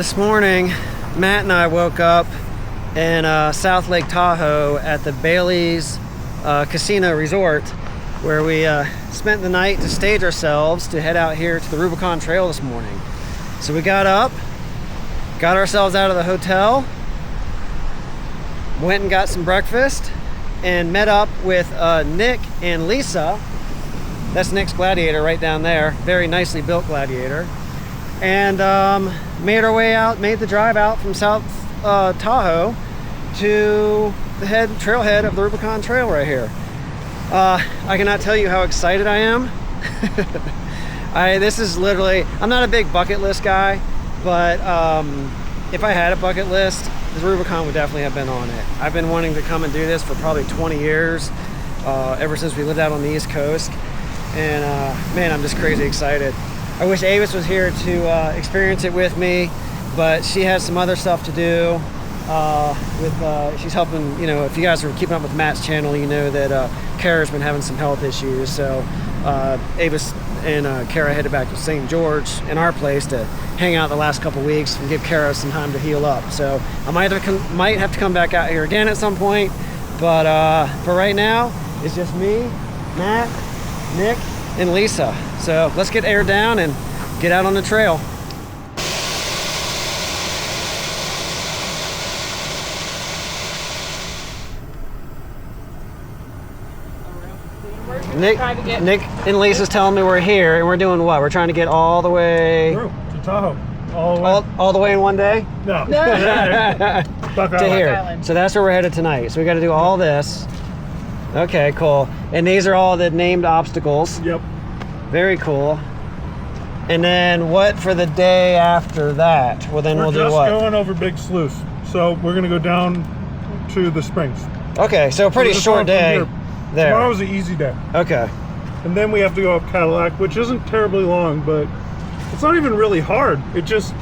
This morning, Matt and I woke up in South Lake Tahoe at the Bailey's Casino Resort, where we spent the night to stage ourselves to head out here to the Rubicon Trail this morning. So we got up, got ourselves out of the hotel, went and got some breakfast, and met up with Nick and Lisa. That's Nick's Gladiator right down there, very nicely built Gladiator. And made our way out, made the drive out from South Tahoe to the trailhead of the Rubicon Trail right here. I cannot tell you how excited I am. This is literally, I'm not a big bucket list guy, but if I had a bucket list, the Rubicon would definitely have been on it. I've been wanting to come and do this for probably 20 years, ever since we lived out on the East Coast. And man, I'm just crazy excited. I wish Avis was here to experience it with me, but she has some other stuff to do. She's helping, you know, if you guys are keeping up with Matt's channel, you know that Kara's been having some health issues. So Avis and Kara headed back to St. George in our place to hang out the last couple weeks and give Kara some time to heal up. So I might have to come back out here again at some point, but for right now, it's just me, Matt, Nick, and Lisa. So let's get aired down and get out on the trail. Nick and Lisa's telling me we're here, and we're doing what? We're trying to get all the way through to Tahoe. All the way in one day? No. To here. So that's where we're headed tonight. So we got to do all this. Okay, cool. And these are all the named obstacles. Yep. Very cool. And then what for the day after that? Well, then we'll do what? We're just going over Big Sluice. So we're going to go down to the Springs. Okay, so a pretty short day there. Tomorrow's an easy day. Okay. And then we have to go up Cadillac, which isn't terribly long, but it's not even really hard. It just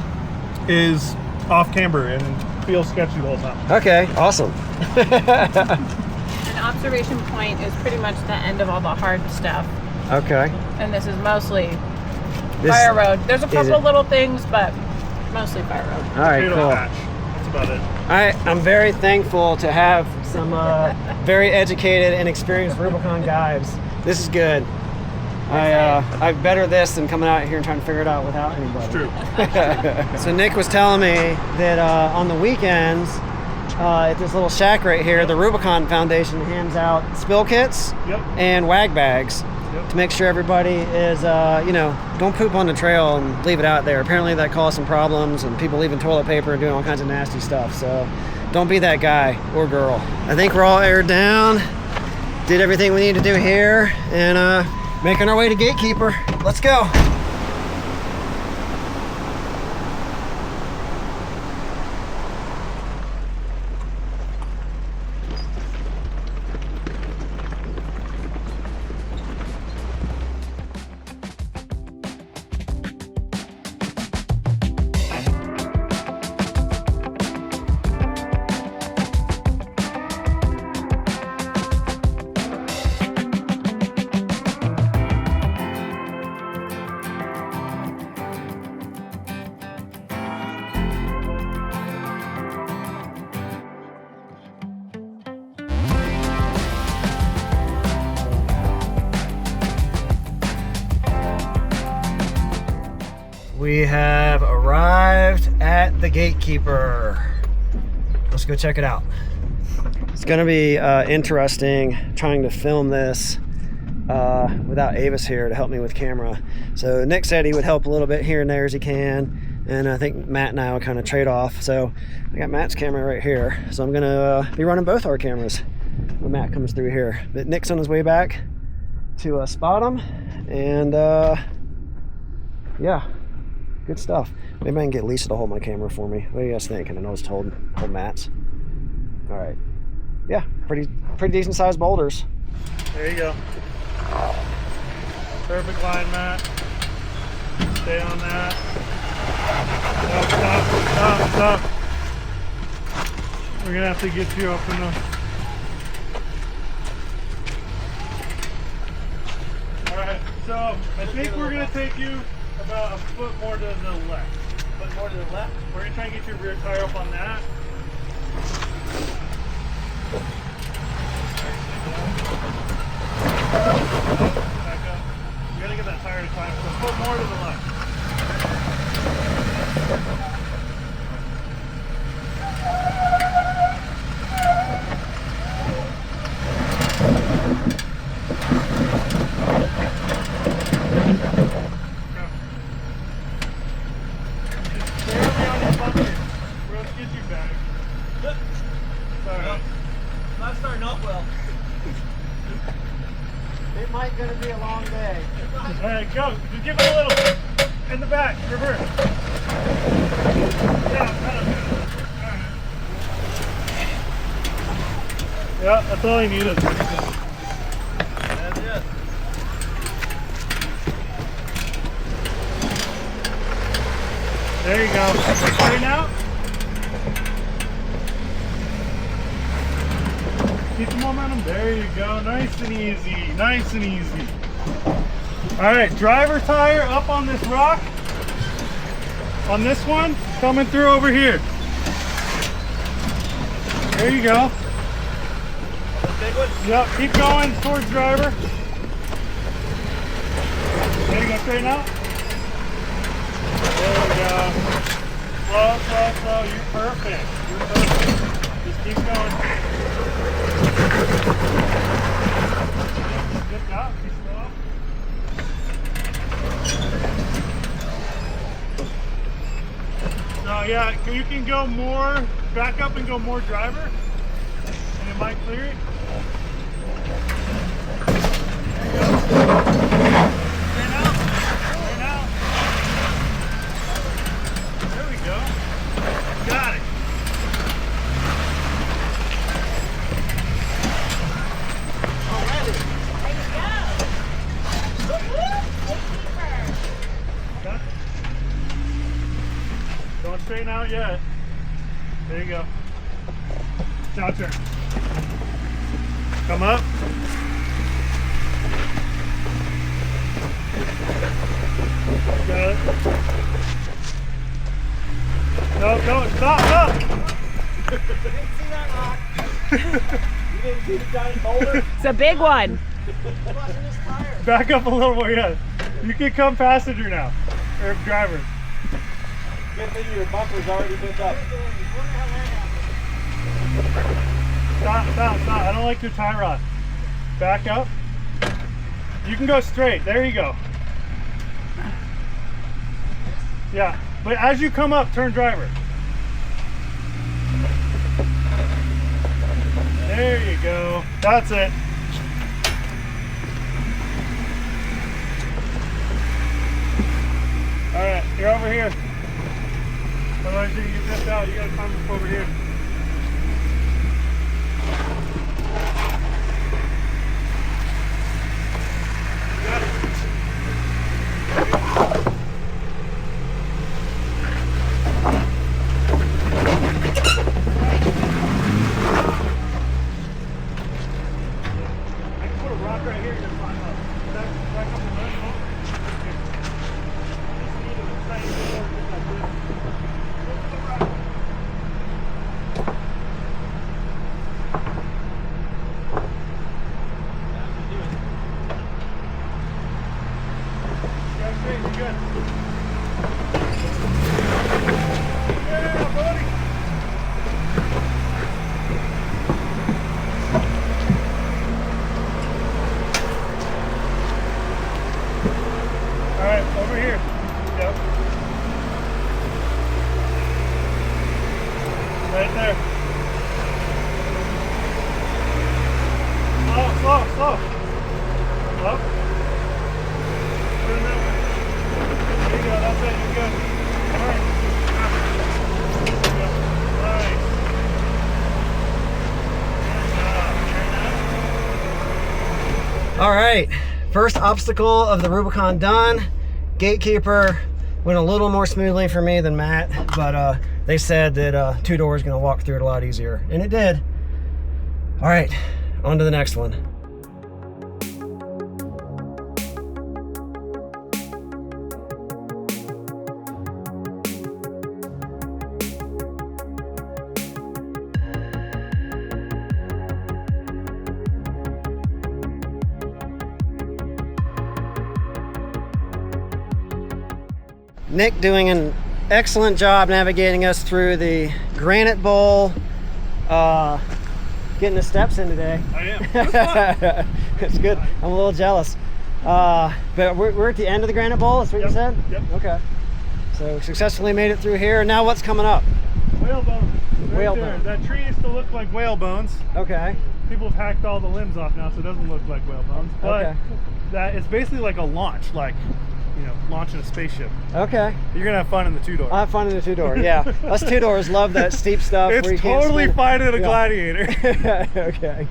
is off camber and feels sketchy the whole time. Okay, awesome. An observation point is pretty much the end of all the hard stuff. Okay. And this is mostly fire road. There's a couple little things, but mostly fire road. All right, cool. That's about it. All right, I'm very thankful to have some very educated and experienced Rubicon guides. This is good. I better this than coming out here and trying to figure it out without anybody. It's true. So Nick was telling me that on the weekends, at this little shack right here, the Rubicon Foundation hands out spill kits and wag bags to make sure everybody is, you know, don't poop on the trail and leave it out there. Apparently that caused some problems and people leaving toilet paper and doing all kinds of nasty stuff. So don't be that guy or girl. I think we're all aired down, did everything we need to do here, and making our way to Gatekeeper. Let's go. We have arrived at the Gatekeeper. Let's go check it out. It's gonna be interesting trying to film this without Avis here to help me with camera. So Nick said he would help a little bit here and there as he can, and I think Matt and I will kind of trade off. So I got Matt's camera right here, so I'm gonna be running both our cameras when Matt comes through here. But Nick's on his way back to spot him, and yeah. Good stuff. Maybe I can get Lisa to hold my camera for me. What do you guys think? And then I'll just hold Matt's. All right. Yeah, pretty decent sized boulders. There you go. Perfect line, Matt. Stay on that. Stop. We're gonna have to get you up in the... Alright, so I think we're gonna take you about a foot more to the left. Put more to the left. We're gonna try and get your rear tire up on that. Back up. You gotta get that tire to climb, so put more to the left. Not starting off well. It might gonna be a long day. Alright, go. Just give it a little in the back. Reverse. Yeah, kind of. Alright. Yeah, that's all he needed. That's it. There you go. Straighten out. Keep the momentum. There you go. Nice and easy. Nice and easy. Alright, driver tire up on this rock. On this one, coming through over here. There you go. Big one? Yep, keep going towards driver. There you go, straighten out. There we go. Slow, slow, slow. You're perfect. You're perfect. Just keep going. Good job. Be slow. So yeah, you can go more, back up and go more driver, and it might clear it. There you go. Turn out. Turn out. There we go. Got it. Don't straighten out yet. There you go. Now turn. Come up. Got it. No, don't. Stop, stop. You didn't see that rock. You didn't see the giant boulder. It's a big one. Busting his tire. Back up a little more, yeah. You can come passenger now. Or driver. Good thing your bumper's already bent up. Stop, stop, stop. I don't like your tie rod. Back up. You can go straight. There you go. Yeah, but as you come up, turn driver. There you go. That's it. All right, you're over here. Otherwise you can get this out. You gotta climb up over here. Got it. I can put a rock right here to climb up. Back up a bit. Oh. Here. Just need to try and get over just like this. Right there. Slow, slow, slow. Up. Turn that way. There you go, that's it, you're good. Alright. Nice. All right, first obstacle of the Rubicon done. Gatekeeper went a little more smoothly for me than Matt, but they said that 2 doors gonna walk through it a lot easier, and it did. All right, on to the next one. Nick doing an excellent job navigating us through the Granite Bowl. Getting the steps in today. I am. It was fun. It's good. I'm a little jealous. But we're at the end of the Granite Bowl, that's what you said? Yep. Okay. So successfully made it through here. Now what's coming up? Whalebone. Whalebone. That tree used to look like whale bones. Okay. People have hacked all the limbs off now, so it doesn't look like whale bones. But that it's basically like a launch, like, you know, launching a spaceship. Okay. You're gonna have fun in the two-door. I'll have fun in the two-door, yeah. Us two-doors love that steep stuff. It's where you can't totally spin. fine in a Gladiator. Okay.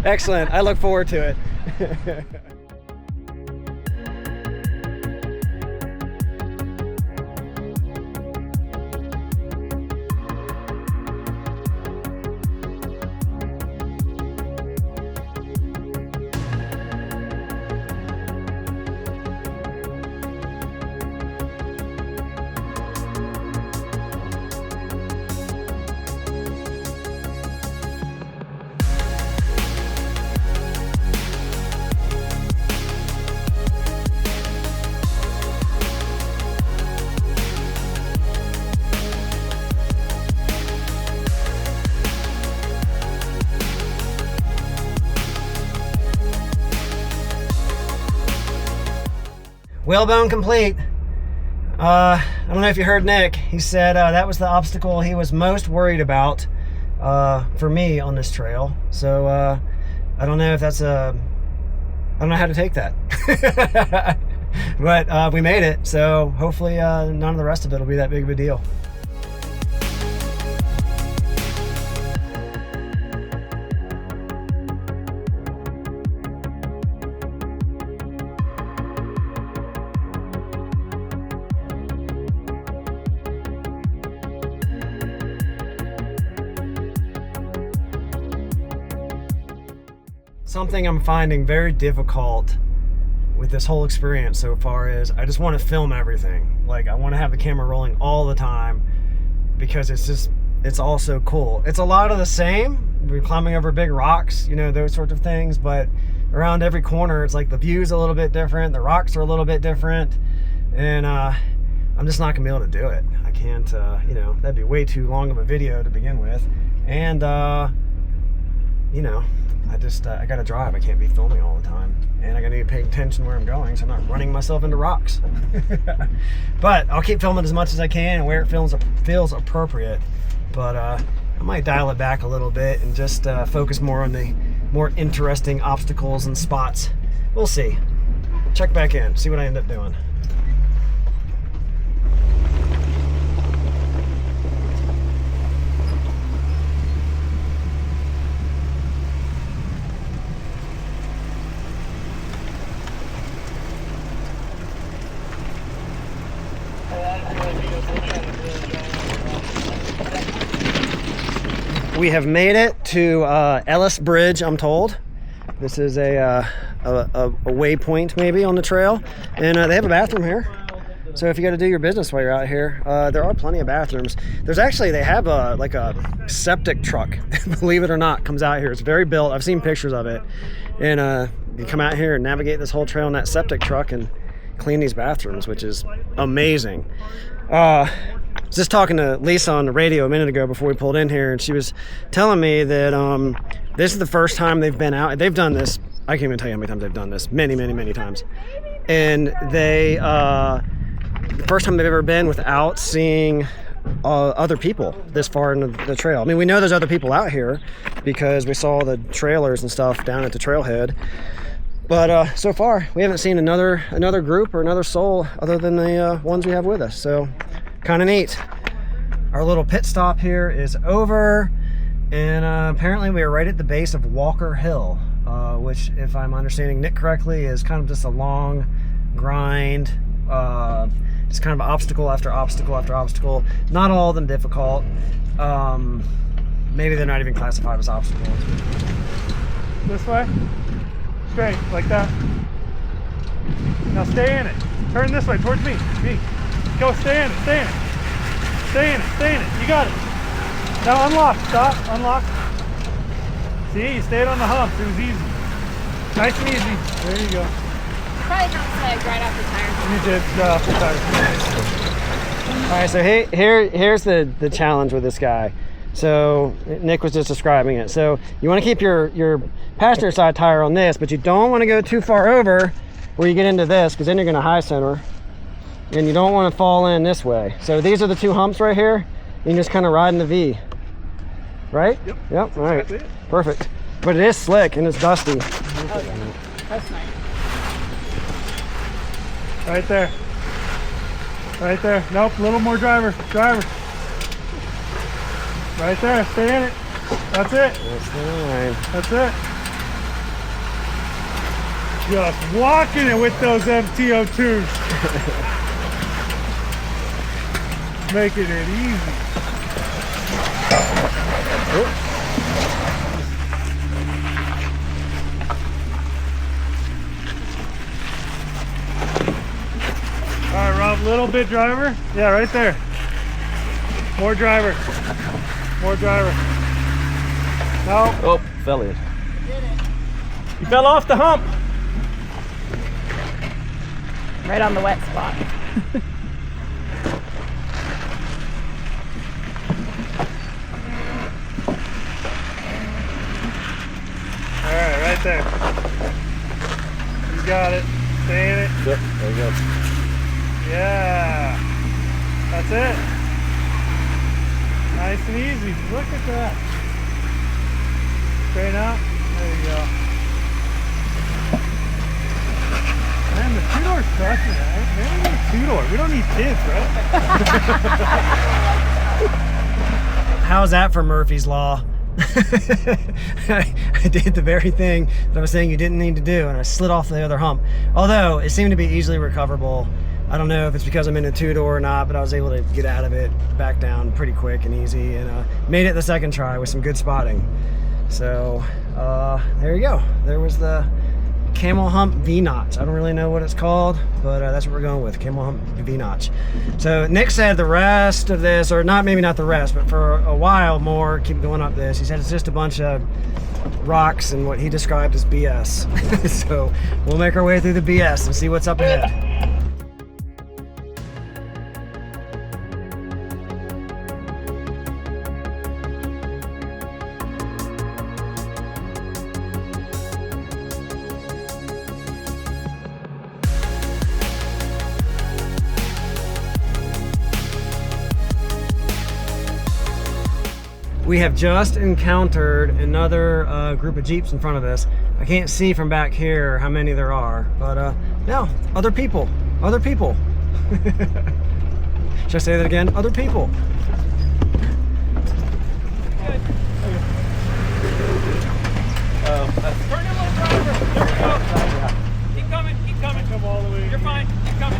Excellent. I look forward to it. Whalebone complete. I don't know if you heard Nick. He said that was the obstacle he was most worried about for me on this trail. So I don't know if that's I don't know how to take that. But we made it. So hopefully none of the rest of it will be that big of a deal. Something I'm finding very difficult with this whole experience so far is I just want to film everything. Like, I want to have the camera rolling all the time because it's all so cool. It's a lot of the same. We're climbing over big rocks, you know, those sorts of things, but around every corner it's like the view's a little bit different, the rocks are a little bit different, and I'm just not gonna be able to do it. I can't, you know, that'd be way too long of a video to begin with, and you know, I gotta drive. I can't be filming all the time, and I gotta need to pay attention where I'm going so I'm not running myself into rocks. But I'll keep filming as much as I can and where it feels appropriate. But I might dial it back a little bit and just focus more on the more interesting obstacles and spots. We'll see. Check back in, see what I end up doing. We have made it to Ellis Bridge, I'm told. This is a waypoint maybe on the trail, and they have a bathroom here. So if you got to do your business while you're out here, there are plenty of bathrooms. There's actually, they have like a septic truck, believe it or not, comes out here. It's very built. I've seen pictures of it, and you come out here and navigate this whole trail in that septic truck and clean these bathrooms, which is amazing. Just talking to Lisa on the radio a minute ago before we pulled in here, and she was telling me that this is the first time they've been out. They've done this, I can't even tell you how many times they've done this, many times, and they the first time they've ever been without seeing other people this far into the trail. I mean, we know there's other people out here because we saw the trailers and stuff down at the trailhead, but so far we haven't seen another group or another soul other than the ones we have with us. So kind of neat. Our little pit stop here is over, and apparently we are right at the base of Walker Hill, which, if I'm understanding Nick correctly, is kind of just a long grind. It's kind of obstacle after obstacle after obstacle. Not all of them difficult. Maybe they're not even classified as obstacles. This way. Straight, like that. Now stay in it. Turn this way, towards me. Go, stay in it, stay in it. Stay in it, stay in it. You got it. Now unlock, stop, unlock. See, you stayed on the hump. It was easy. Nice and easy. There you go. Probably not right off the tire. You did right off the tire. All right, so here's the challenge with this guy. So Nick was just describing it. So you want to keep your passenger side tire on this, but you don't want to go too far over where you get into this, because then you're going to high center, and you don't want to fall in this way. So these are the two humps right here. You can just kind of ride in the V, right? Yep. All right, perfect. But it is slick and it's dusty. Oh, yeah. That's nice. Right there. Right there. Nope, a little more driver. Right there, stay in it. That's it. That's the line. That's it. Just walking it with those MTO2s. Making it easy. All right, Rob, little bit driver. Yeah, right there. More driver. No. Oh, fell in. You fell off the hump. Right on the wet spot. All right, right there. You got it. Stay in it. Yep, there you go. Yeah. That's it. Nice and easy. Look at that. Straighten out. There you go. Man, the two-door's crushing it. Right? Maybe we need a two-door. We don't need kids, right? How's that for Murphy's Law? I did the very thing that I was saying you didn't need to do, and I slid off the other hump. Although it seemed to be easily recoverable. I don't know if it's because I'm in a two-door or not, but I was able to get out of it, back down pretty quick and easy, and made it the second try with some good spotting. So there you go. There was the camel hump V-notch. I don't really know what it's called, but that's what we're going with, camel hump V-notch. So Nick said the rest of this, or not, maybe not the rest, but for a while more, keep going up this, he said it's just a bunch of rocks and what he described as BS. So we'll make our way through the BS and see what's up ahead. We have just encountered another group of Jeeps in front of us. I can't see from back here how many there are, but no, other people. Should I say that again? Other people. Turn in, little driver. There we go. Keep coming. Come all the way. You're fine. Keep coming.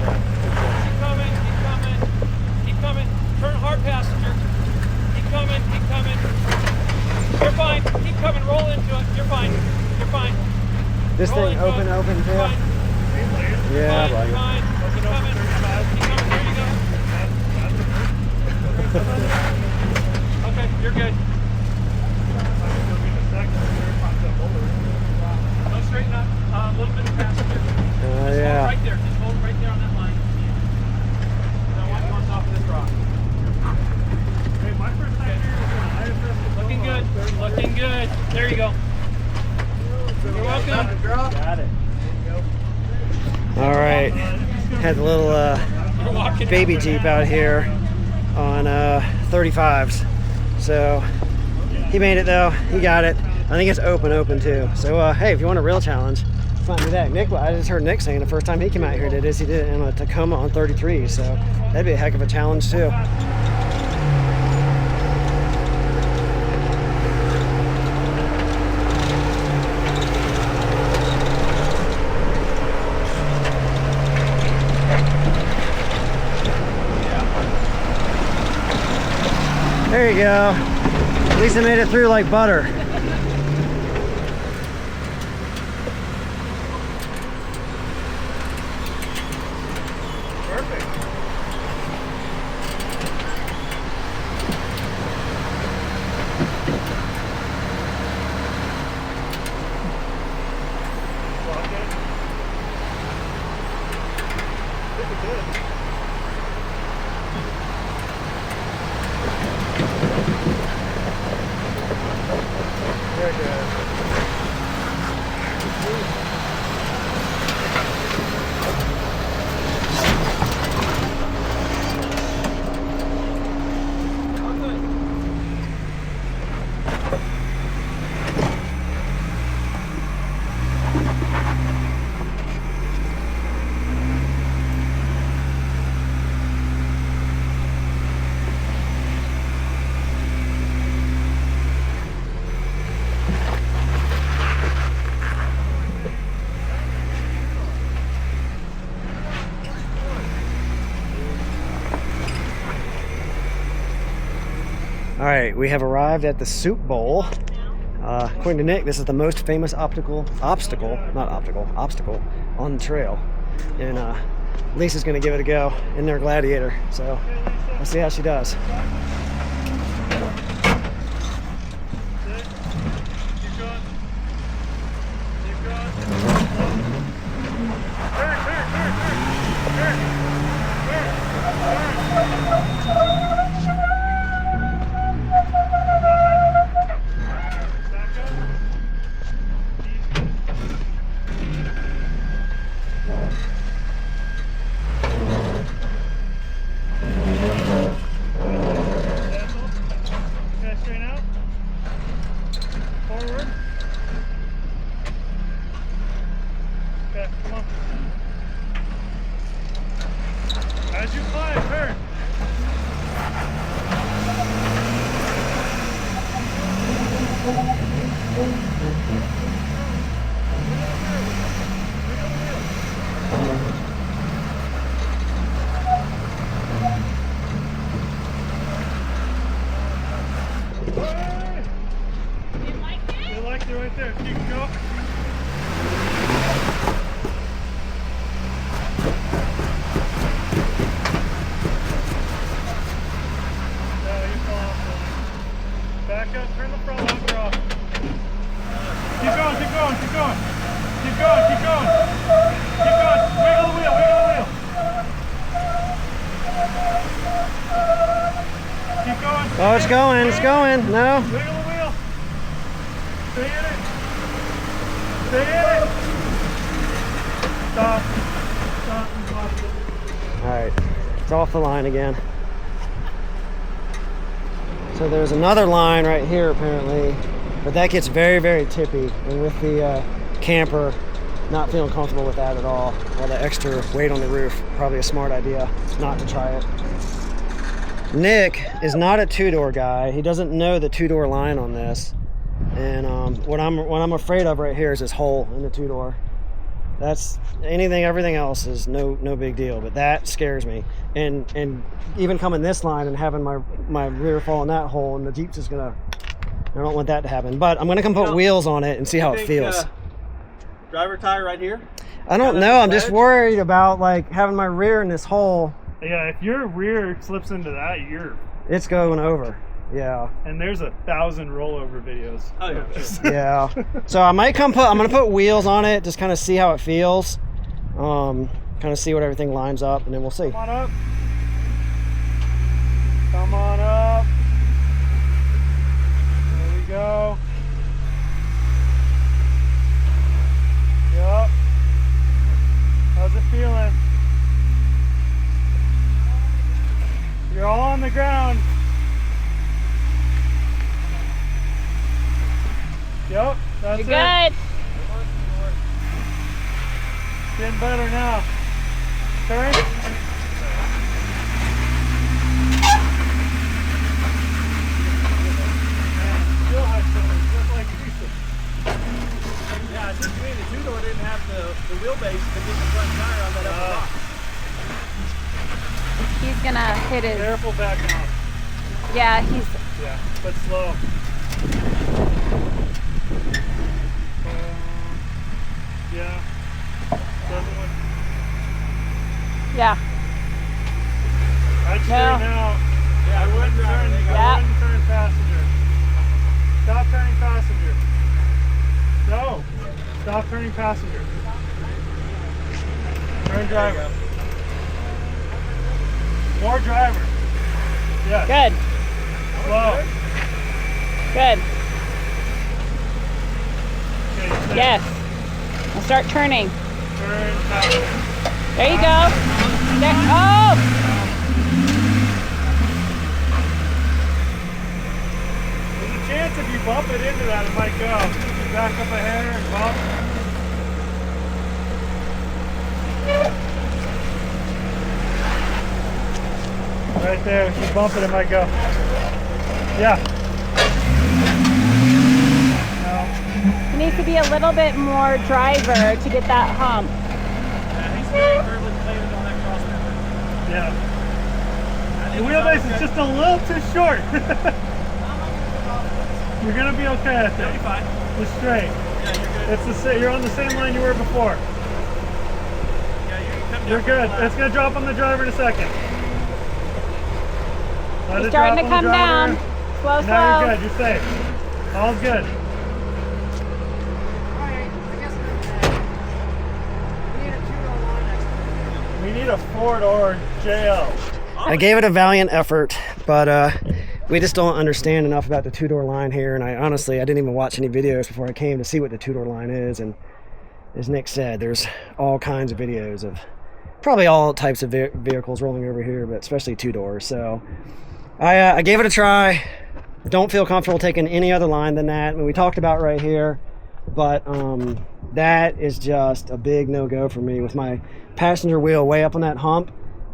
Keep coming. Turn hard passenger. Keep coming. You're fine. Keep coming. Roll into it. You're fine. This Roll thing into open it. too? You're fine. Yeah, Fine. buddy. Keep coming. There you go. Okay, you're good. Go straighten up. A little bit of passenger. Just Yeah. hold right there. Just hold right there on that line. Now watch once off of this rock. Hey, my first time here was Looking good. There you go. You're welcome. Got it. All right. Had the little You're walking baby Jeep out here on 35s. So he made it though. He got it. I think it's open too. So hey, if you want a real challenge, find me that. Nick, I just heard Nick saying the first time he came out here he did it in a Tacoma on 33. So that'd be a heck of a challenge too. There you go. At least I made it through like butter. Perfect. Lock it. Very good. All right, we have arrived at the Soup Bowl. According to Nick, this is the most famous obstacle on the trail. And Lisa's gonna give it a go in their Gladiator. So let's see how she does. Keep going. Keep going. Turn. Back up. Okay, straighten out. Forward. Okay, come on. As you climb, turn. Hey! You like it right there. Keep going. Back up, turn the front locker off. Keep going. Wiggle the wheel. Keep going. Oh, it's going. No. Wiggle the wheel. Stay in it. Stop. All right, it's off the line again. So there's another line right here apparently, but that gets very, very tippy. And with the camper, not feeling comfortable with that at all. All the extra weight on the roof, probably a smart idea not to try it. Nick is not a two-door guy. He doesn't know the two-door line on this. And what I'm afraid of right here is this hole in the two-door. That's everything else is no big deal, but that scares me. And even coming this line and having my rear fall in that hole, and the Jeep's just I don't want that to happen. But I'm gonna come put wheels on it and see how it feels. Driver tire right here? I don't know. I'm just worried about like having my rear in this hole. Yeah, if your rear slips into that, It's going over. Yeah. And there's 1,000 rollover videos. Oh yeah, sure. Yeah. So I'm gonna put wheels on it, just kind of see how it feels. Kind of see what everything lines up, and then we'll see. Come on up. Come on up. There we go. Yup. How's it feeling? You're all on the ground. Yep, that's You're it. good. Getting better now. Turn. Still has something just like Lisa. Yeah, I think to me the two-door didn't have the wheelbase to get the front tire on that upper rock. He's gonna hit his. Careful backing off. Yeah, Yeah, but slow. Yeah. Doesn't look. Yeah. I'd No. turn out. Yeah, I wouldn't turn. Yeah. I wouldn't turn passenger. Stop turning passenger. No. Stop turning passenger. Turn driver. More driver. Yeah. Good. Slow. Good. Yes. And start turning. Turn out. There you go. There, oh! There's a chance if you bump it into that, it might go. Back up a hair and bump. Right there, if you bump it might go. Yeah. It needs to be a little bit more driver to get that hump. Yeah, he's very firmly planted on that cross member. Yeah. The wheelbase is just a little too short. You're gonna be okay, I think. You'll be fine. You're straight. Yeah, you're good. It's the same. You're on the same line you were before. Yeah, you can come down. You're good. It's gonna drop on the driver in a second. Let It's it starting to drop on come the driver. down. Slow, Now you're slow. good. You're safe. All's good. We need a 4-door JL. I gave it a valiant effort, but we just don't understand enough about the two-door line here. And I honestly didn't even watch any videos before I came to see what the two-door line is. And as Nick said, there's all kinds of videos of probably all types of vehicles rolling over here, but especially two-doors. So I gave it a try. Don't feel comfortable taking any other line than that. I mean, we talked about right here, but that is just a big no-go for me with my passenger wheel way up on that hump.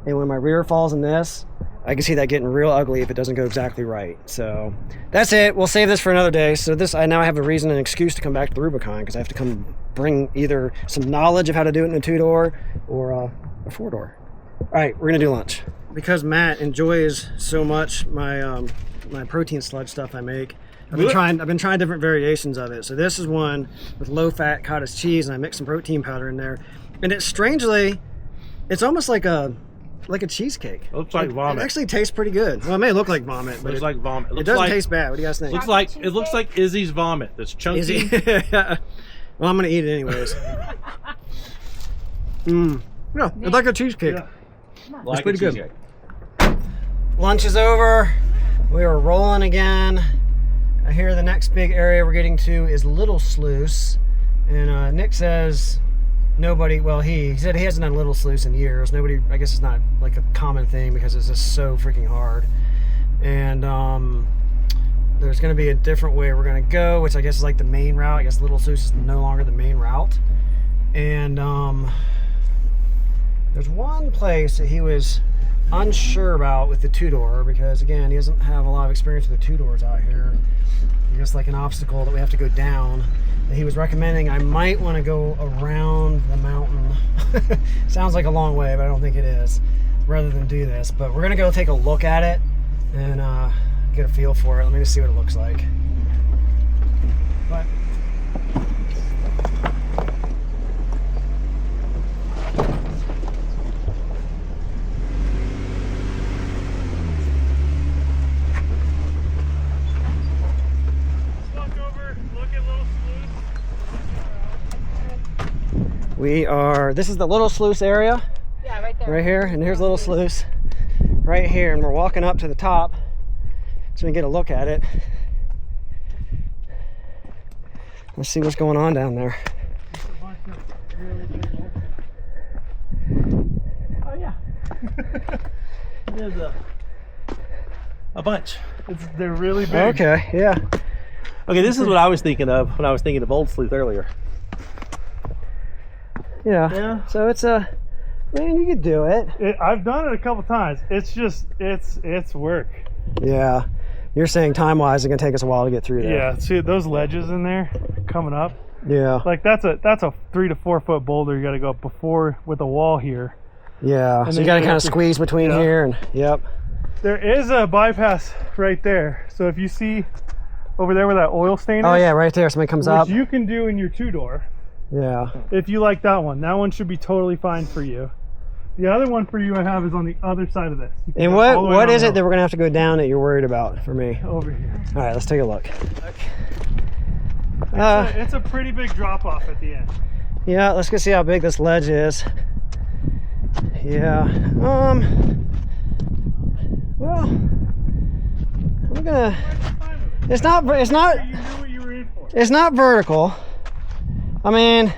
And when my rear falls in this, I can see that getting real ugly if it doesn't go exactly right. So that's it. We'll save this for another day. So this, I now have a reason and excuse to come back to the Rubicon because I have to come bring either some knowledge of how to do it in a two-door or a four-door. All right, we're gonna do lunch. Because Matt enjoys so much my my protein sludge stuff I make, I've been trying different variations of it. So this is one with low-fat cottage cheese, and I mix some protein powder in there. And it's strangely, it's almost like a cheesecake. It looks like vomit. It actually tastes pretty good. Well, it may look like vomit, but Looks like vomit. it doesn't taste bad. What do you guys think? It looks like Izzy's vomit. That's chunky. Is it? Well, I'm gonna eat it anyways. Yeah, it's like a cheesecake. Yeah. Like It's pretty a good. cheesecake. Lunch is over. We are rolling again. I hear the next big area we're getting to is Little Sluice, and Nick says nobody. Well, he said he hasn't done Little Sluice in years. Nobody. I guess it's not like a common thing because it's just so freaking hard. And there's going to be a different way we're going to go, which I guess is like the main route. I guess Little Sluice is no longer the main route. And there's one place that he was unsure about with the two-door because, again, he doesn't have a lot of experience with the two-doors out here. I guess like an obstacle that we have to go down. And he was recommending I might want to go around the mountain. Sounds like a long way, but I don't think it is, rather than do this. But we're going to go take a look at it and get a feel for it. Let me just see what it looks like. But we are, this is the Little Sluice area. Yeah, right there. Right here, and here's Little Sluice right here, and we're walking up to the top so we can get a look at it. Let's see what's going on down there. Oh yeah. There's a bunch. They're really big. Okay, yeah. Okay, this is what I was thinking of when I was thinking of Old Sleuth earlier. Yeah. So it's man, you could do it. I've done it a couple times. It's just, it's work. Yeah. You're saying time-wise, it's gonna take us a while to get through there. Yeah, see those ledges in there coming up? Yeah. Like that's a 3 to 4 foot boulder you got to go up before with a wall here. Yeah. And So you then gotta kind of squeeze between here and, yep. There is a bypass right there. So if you see over there where that oil stain Oh is, yeah, right there, somebody comes which up. you can do in your two-door. Yeah. If you like that one should be totally fine for you. The other one for you I have is on the other side of this. You can And go all the way what down is the it that we're gonna have to go down that you're worried about for me? hill. Over here? All right, let's take a look. It's a pretty big drop off at the end. Yeah, let's go see how big this ledge is. Yeah. Well, I'm gonna. It's not. You knew what you were in for. It's not vertical. I mean,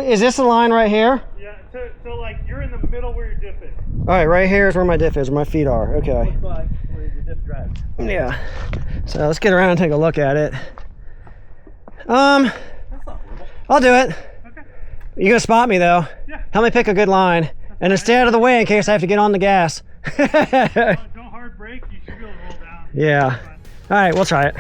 is this the line right here? Yeah, so like you're in the middle where your diff is. All right, right here is where my diff is, where my feet are. Okay. Looks like where your diff drives. Yeah. So let's get around and take a look at it. I'll do it. Okay. You gonna spot me though? Yeah. Help me pick a good line, and then stay out of the way in case I have to get on the gas. Don't hard brake. You should be able to roll down. Yeah. All right, we'll try it.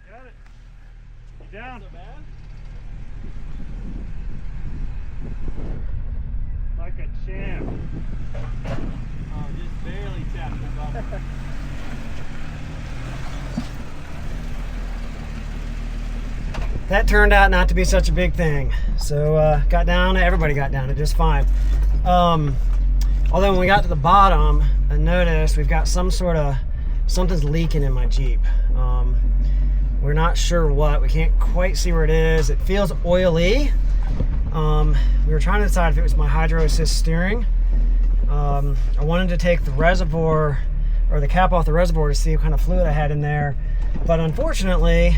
Got it. You down. Like a champ. Oh, just barely tapped the bumper. That turned out not to be such a big thing. So got down, everybody got down it just fine. Although when we got to the bottom, I noticed we've got something's leaking in my Jeep. We're not sure what, we can't quite see where it is. It feels oily. We were trying to decide if it was my hydro assist steering. I wanted to take the reservoir, or the cap off the reservoir, to see what kind of fluid I had in there. But unfortunately,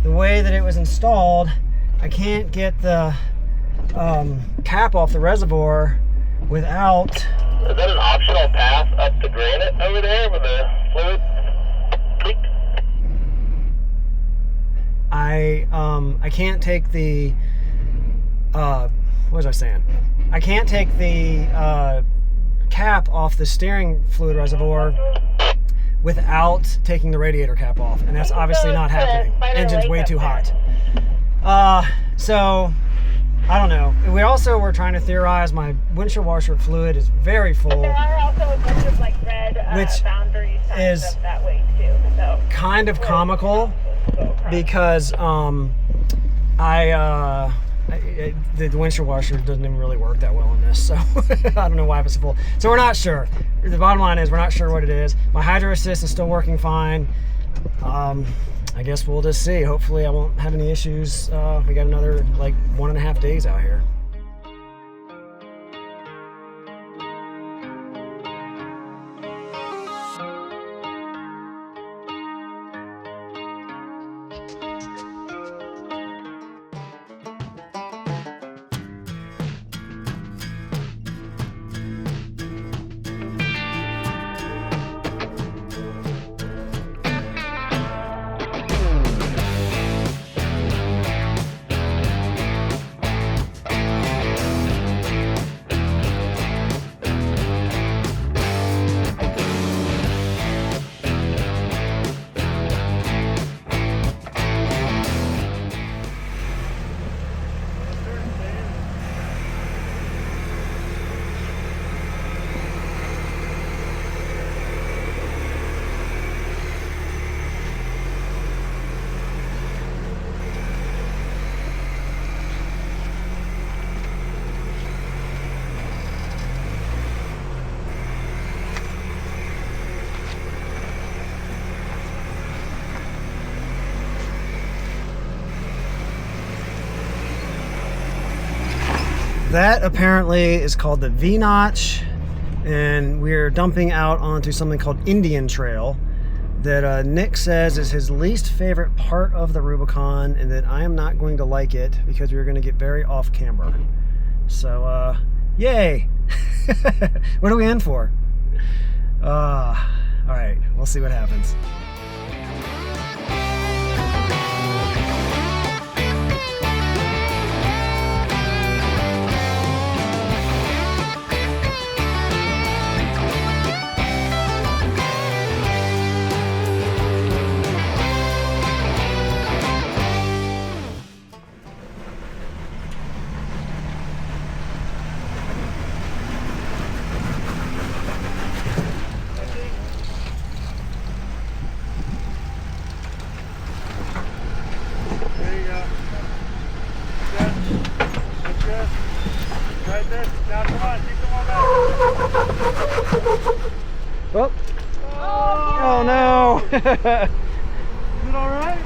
the way that it was installed, I can't get the cap off the reservoir without... Is that an optional path up to granite over there with the fluid leak? I can't take the what was I saying? I can't take the cap off the steering fluid reservoir without taking the radiator cap off, and that's obviously not happening. Engine's way too hot. So I don't know. We also were trying to theorize my windshield washer fluid is very full. There are also a bunch of like red boundary signs up that way too. So kind of comical because the windshield washer doesn't even really work that well in this, so I don't know why it's full. So we're not sure. The bottom line is we're not sure what it is. My hydro assist is still working fine. I guess we'll just see. Hopefully I won't have any issues. We got another like 1.5 days out here. That apparently is called the V-notch, and we're dumping out onto something called Indian Trail that Nick says is his least favorite part of the Rubicon, and that I am not going to like it because we're going to get very off camber. So, yay! What are we in for? All right, we'll see what happens. There you go. Good. Good. Right there. Now come on, keep them on back. Oh, oh no. Is it all right?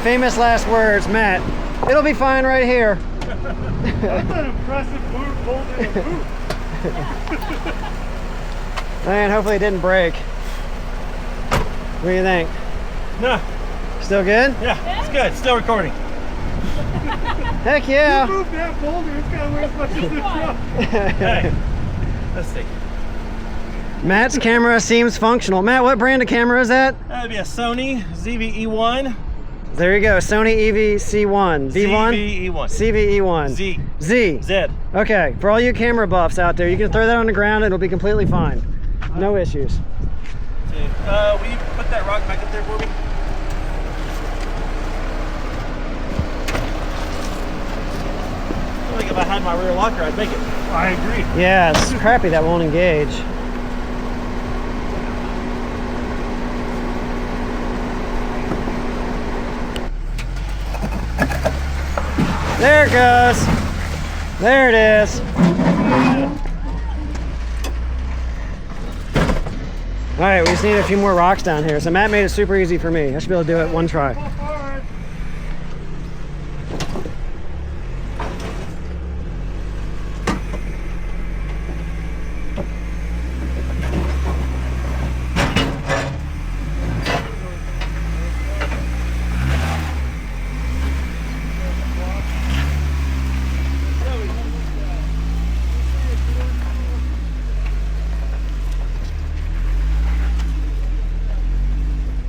Famous last words, Matt. It'll be fine right here. That's an impressive boot, bolt in a boot. Man, hopefully it didn't break. What do you think? No, Still good? yeah, it's good. Still recording. Heck yeah. You moved that boulder, it's gotta weigh as much as the truck. Hey, let's see. Matt's camera seems functional. Matt, what brand of camera is that? That'd be a Sony ZV-E1. There you go, Sony EV-C1. V1? ZV-E1. CVE1. Z. Z. Z. Okay, for all you camera buffs out there, you can throw that on the ground and it'll be completely fine. No issues. Will you put that rock back up there for me? I feel like if I had my rear locker, I'd make it. I agree. Yeah, it's crappy that won't engage. There it goes. There it is. All right, we just need a few more rocks down here. So Matt made it super easy for me. I should be able to do it one try.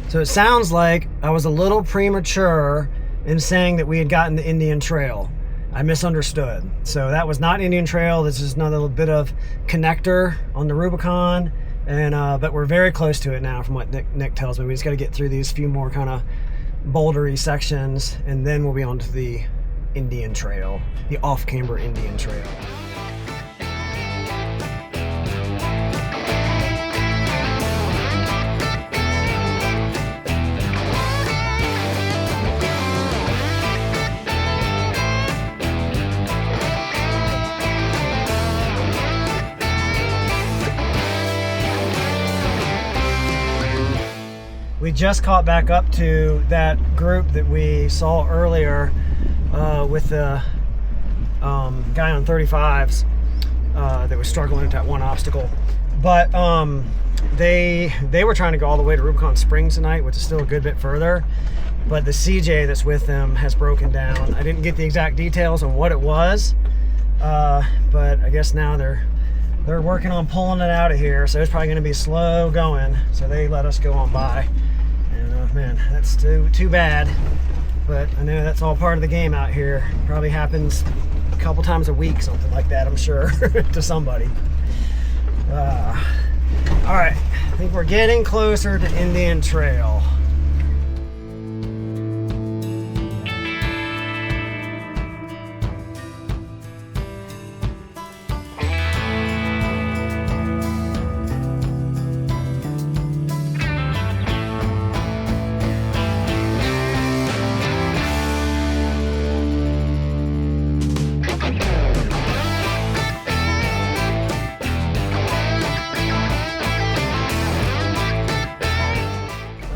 So it sounds like I was a little premature in saying that we had gotten the Indian Trail. I misunderstood. So that was not Indian Trail. This is another little bit of connector on the Rubicon, and but we're very close to it now from what Nick tells me. We just got to get through these few more kind of bouldery sections, and then we'll be on to the Indian Trail, the off-camber Indian Trail. We just caught back up to that group that we saw earlier with the guy on 35s that was struggling at that one obstacle. But they were trying to go all the way to Rubicon Springs tonight, which is still a good bit further. But the CJ that's with them has broken down. I didn't get the exact details on what it was, but I guess now they're working on pulling it out of here. So it's probably going to be slow going. So they let us go on by. Man, that's too bad, but I know that's all part of the game out here. Probably happens a couple times a week, something like that, I'm sure, to somebody. All right, I think we're getting closer to Indian Trail.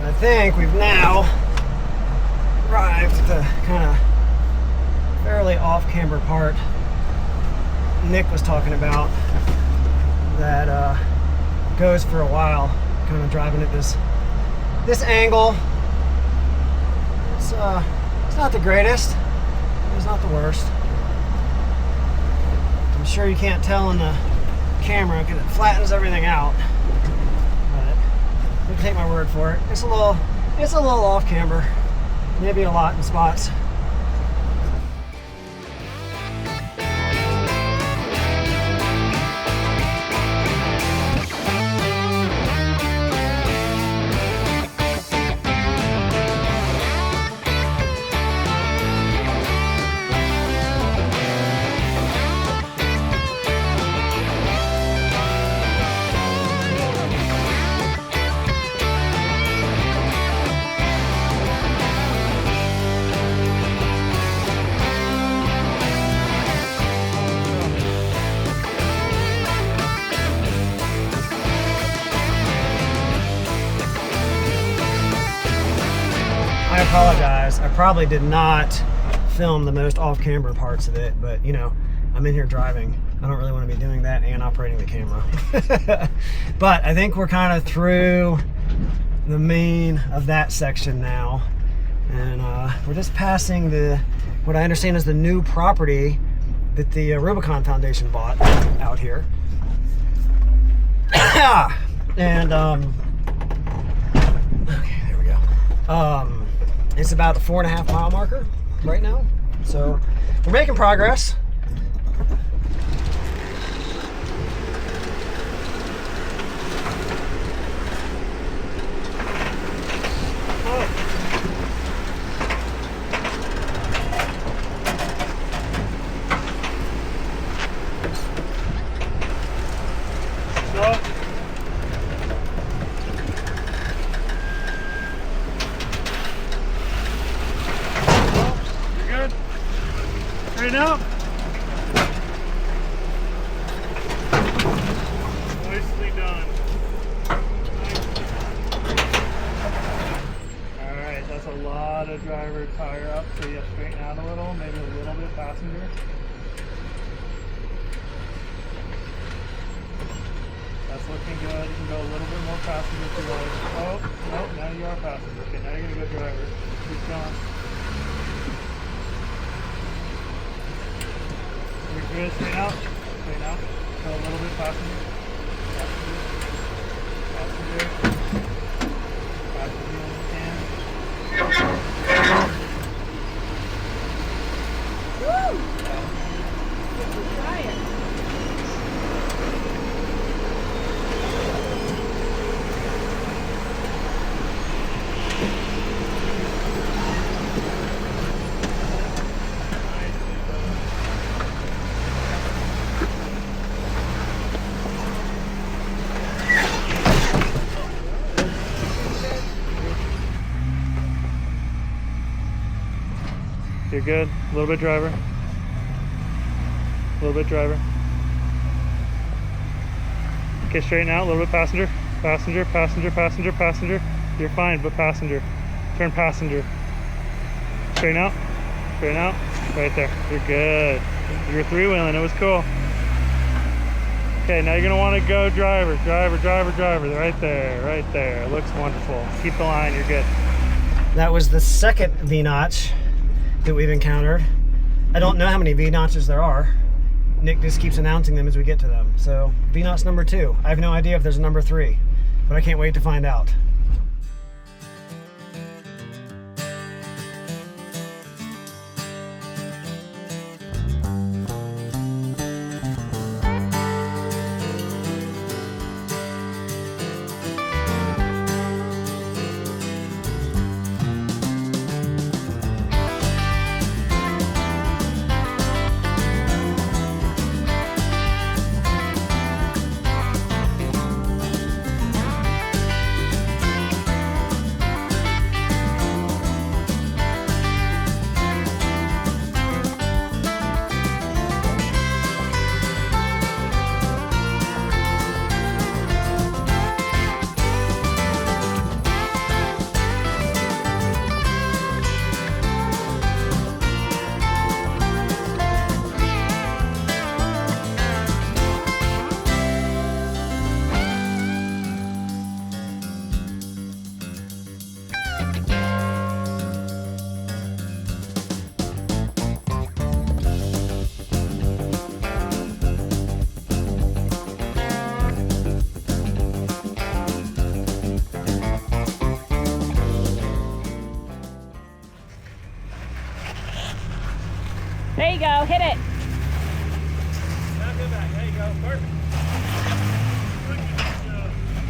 I think we've now arrived at the kind of fairly off-camber part Nick was talking about that goes for a while, kind of driving at this angle. It's not the greatest, but it's not the worst. I'm sure you can't tell in the camera because it flattens everything out. But you can take my word for it. It's a little off camber. Maybe a lot in spots. I apologize. I probably did not film the most off-camber parts of it, but you know, I'm in here driving. I don't really want to be doing that and operating the camera. But I think we're kind of through the main of that section now. And we're just passing what I understand is the new property that the Rubicon Foundation bought out here. And, okay, there we go. It's about the 4.5 mile marker right now. So we're making progress. Straighten out. Nicely done. Alright, that's a lot of driver tire up, so you have to straighten out a little, maybe a little bit passenger. That's looking good. You can go a little bit more passenger if you like. Oh, no, now you are passenger. Okay, now you're going to go driver. Keep going. You're good. Straighten out. Straighten out. Go a little bit passenger. Passenger. Passenger. Passenger when you can. Woo! We're trying. You're good. A little bit driver. A little bit driver. Okay, straighten out. A little bit passenger. Passenger, passenger, passenger, passenger. You're fine, but passenger. Turn passenger. Straighten out. Straighten out. Right there. You're good. You're three-wheeling. It was cool. Okay, now you're going to want to go driver. Driver, driver, driver. Right there. Right there. It looks wonderful. Keep the line. You're good. That was the second V-notch that we've encountered. I don't know how many V-notches there are. Nick just keeps announcing them as we get to them. So V-notch number 2. I have no idea if there's a number 3, but I can't wait to find out. you go. Hit it. Now go back. There you go. Perfect.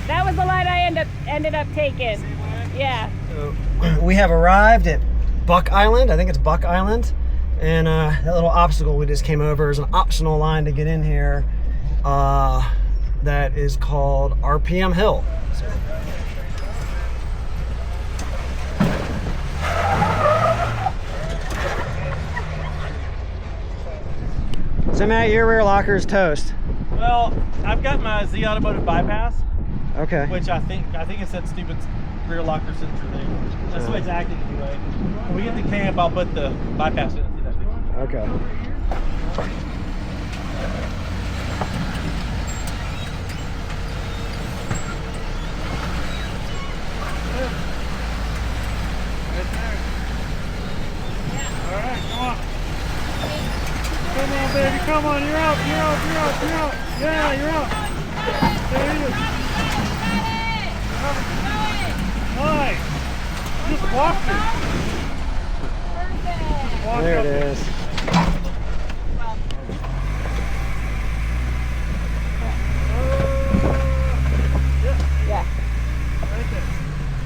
That was the line I ended up taking. Yeah. So we have arrived at Buck Island. I think it's Buck Island. And that little obstacle we just came over is an optional line to get in here. That is called RPM Hill. So Matt, your rear locker is toast. Well, I've got my Z Automotive bypass, Okay. which I think it's that stupid rear locker sensor thing. That's the way it's acting anyway. When we get to camp, I'll put the bypass in and see that difference. Okay. Alright, come on. Come on, baby, come on, you're up, you're up, you're up, you're up. Yeah, you're up. There he is. Nice. Just walk it. Just walk There up it is. Yeah. Right there.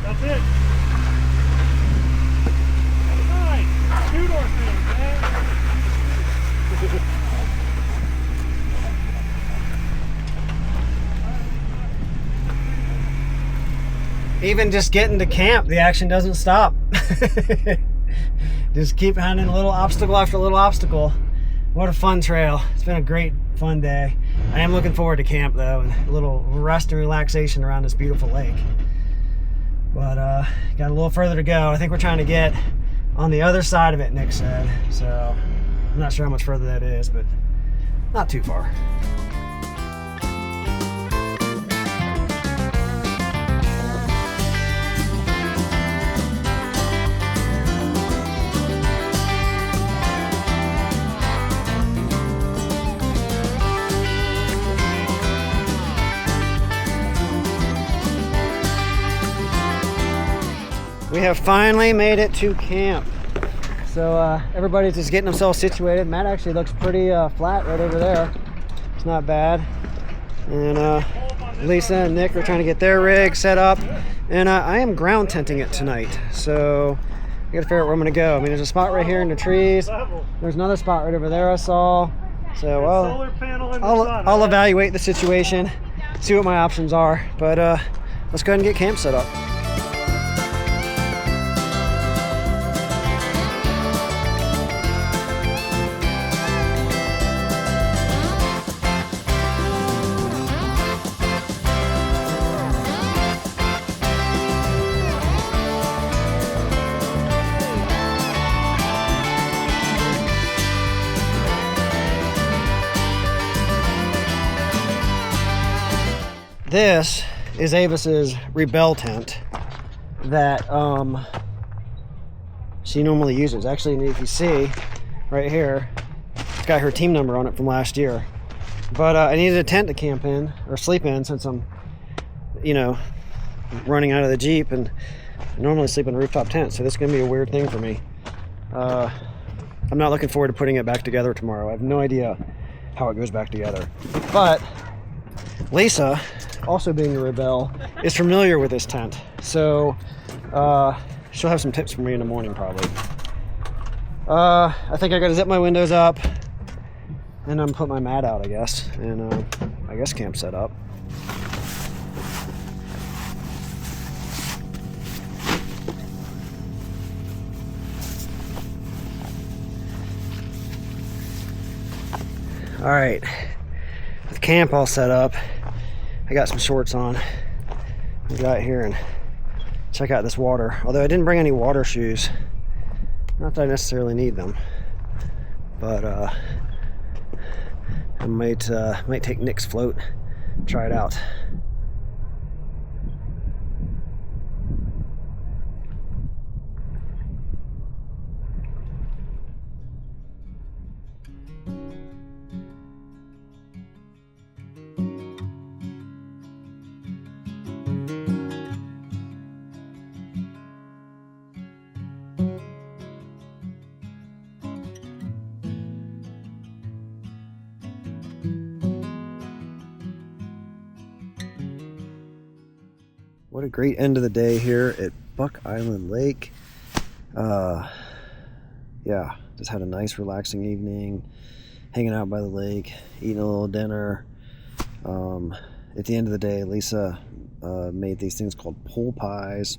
That's it. Nice. Two-door thing, man. Even just getting to camp, the action doesn't stop. Just keep finding a little obstacle after little obstacle. What a fun trail. It's been a great, fun day. I am looking forward to camp though, and a little rest and relaxation around this beautiful lake. But got a little further to go. I think we're trying to get on the other side of it, Nick said. So I'm not sure how much further that is, but not too far. We have finally made it to camp. So everybody's just getting themselves situated. Matt actually looks pretty flat right over there. It's not bad. And Lisa and Nick are trying to get their rig set up. And I am ground tenting it tonight. So I gotta figure out where I'm gonna go. I mean, there's a spot right here in the trees. There's another spot right over there I saw. So Solar panel in the sun, I'll right? evaluate the situation, see what my options are. But let's go ahead and get camp set up. This is Avis's Rebel tent that she normally uses. Actually, if you see right here, it's got her team number on it from last year. But I needed a tent to camp in or sleep in since I'm, you know, running out of the Jeep, and I normally sleep in a rooftop tent, so this is gonna be a weird thing for me. I'm not looking forward to putting it back together tomorrow. I have no idea how it goes back together. But Lisa, also being a Rebel, is familiar with this tent. So she'll have some tips for me in the morning probably. I think I gotta zip my windows up and I'm put my mat out, I guess. And I guess camp set up. All right, with camp all set up, I got some shorts on. I'll go out here and check out this water. Although I didn't bring any water shoes. Not that I necessarily need them. But I might take Nick's float, try it out. what a great end of the day here at Buck Island Lake. Yeah, just had a nice relaxing evening, hanging out by the lake, eating a little dinner. At the end of the day, Lisa made these things called pole pies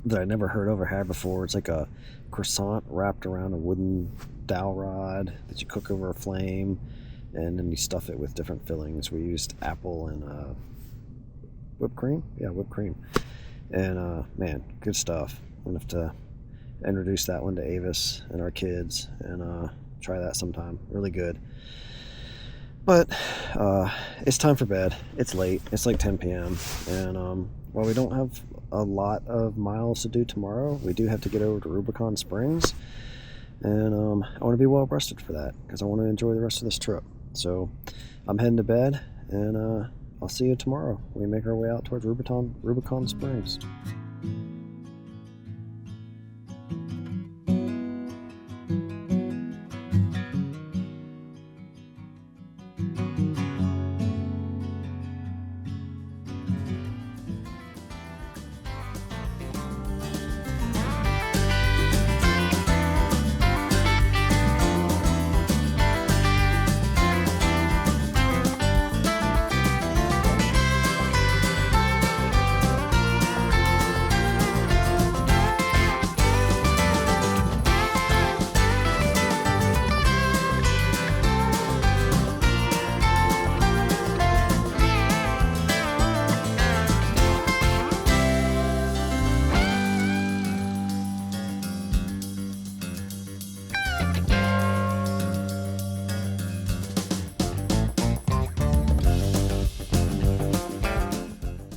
that I'd never heard of or had before. It's like a croissant wrapped around a wooden dowel rod that you cook over a flame, and then you stuff it with different fillings. We used apple and whipped cream. Yeah, whipped cream. And man, good stuff. I'm gonna have to introduce that one to Avis and our kids and try that sometime. Really good. But it's time for bed. It's late. It's like 10 p.m. And while we don't have a lot of miles to do tomorrow, we do have to get over to Rubicon Springs. And I want to be well rested for that because I want to enjoy the rest of this trip. So I'm heading to bed, and I'll see you tomorrow when we make our way out towards Rubicon Springs.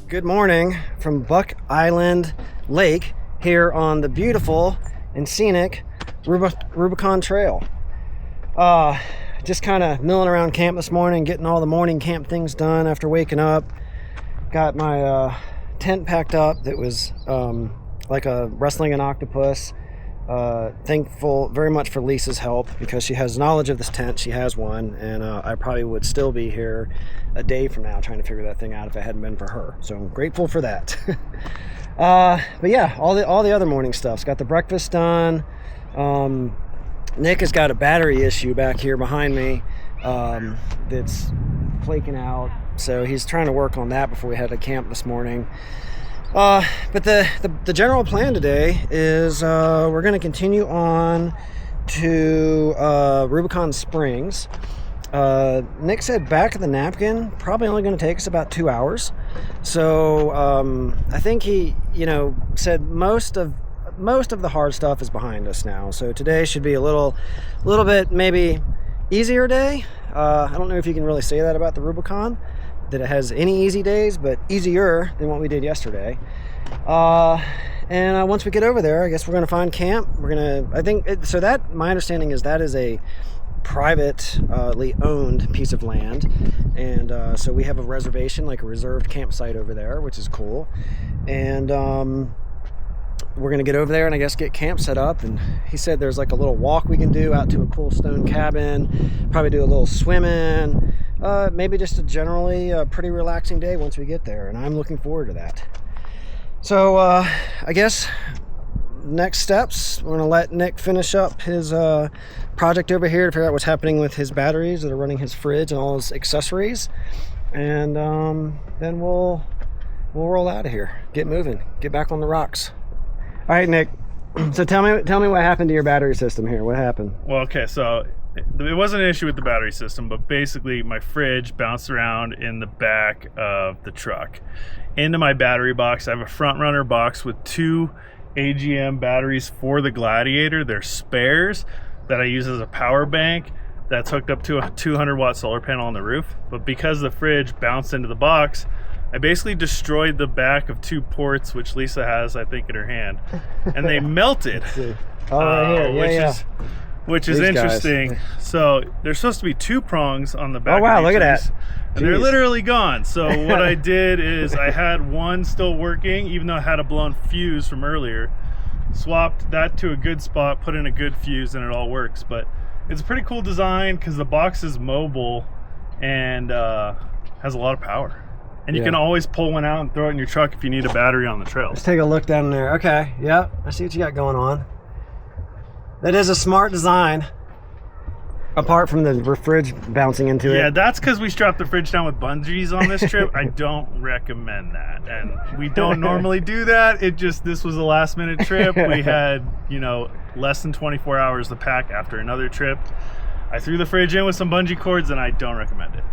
Good morning from Buck Island Lake here on the beautiful and scenic Rubicon Trail. Just kind of milling around camp this morning, getting all the morning camp things done after waking up. Got my tent packed up that was like a wrestling an octopus. Thankful very much for Lisa's help because she has knowledge of this tent. She has one, and I probably would still be here a day from now trying to figure that thing out if it hadn't been for her. So I'm grateful for that. But yeah, all the other morning stuff's got the breakfast done. Nick has got a battery issue back here behind me that's flaking out, so he's trying to work on that before we head to camp this morning. But the general plan today is we're going to continue on to Rubicon Springs. Nick said back of the napkin probably only going to take us about 2 hours. So I think he, said most of the hard stuff is behind us now. So today should be a little bit maybe easier day. I don't know if you can really say that about the Rubicon, that it has any easy days, but easier than what we did yesterday. And once we get over there, I guess we're going to find camp. My understanding is that is a privately owned piece of land, and so we have a reservation, like a reserved campsite over there, which is cool. And we're going to get over there and I guess get camp set up. And he said there's like a little walk we can do out to a cool stone cabin, probably do a little swimming. Maybe just a generally pretty relaxing day once we get there, and I'm looking forward to that. So I guess next steps, we're going to let Nick finish up his project over here to figure out what's happening with his batteries that are running his fridge and all his accessories, and then we'll roll out of here, get moving, get back on the rocks. All right, Nick, so tell me what happened to your battery system here. What happened? Well, okay, so it wasn't an issue with the battery system, but basically my fridge bounced around in the back of the truck into my battery box. I have a front runner box with 2 AGM batteries for the Gladiator. They're spares that I use as a power bank that's hooked up to a 200-watt solar panel on the roof. But because the fridge bounced into the box, I basically destroyed the back of 2 ports, which Lisa has, I think, in her hand, and they melted. Right here. Which is interesting. Guys. So there's supposed to be 2 prongs on the back. Oh wow, of look at these, that. And they're literally gone. So what I did is I had one still working, even though I had a blown fuse from earlier. Swapped that to a good spot, put in a good fuse, and it all works. But it's a pretty cool design because the box is mobile and has a lot of power. And you can always pull one out and throw it in your truck if you need a battery on the trail. Let's take a look down there. Okay, yep, I see what you got going on. That is a smart design. Apart from the fridge bouncing into it. Yeah, that's because we strapped the fridge down with bungees on this trip. I don't recommend that. And we don't normally do that. This was a last minute trip. We had, less than 24 hours to pack after another trip. I threw the fridge in with some bungee cords and I don't recommend it.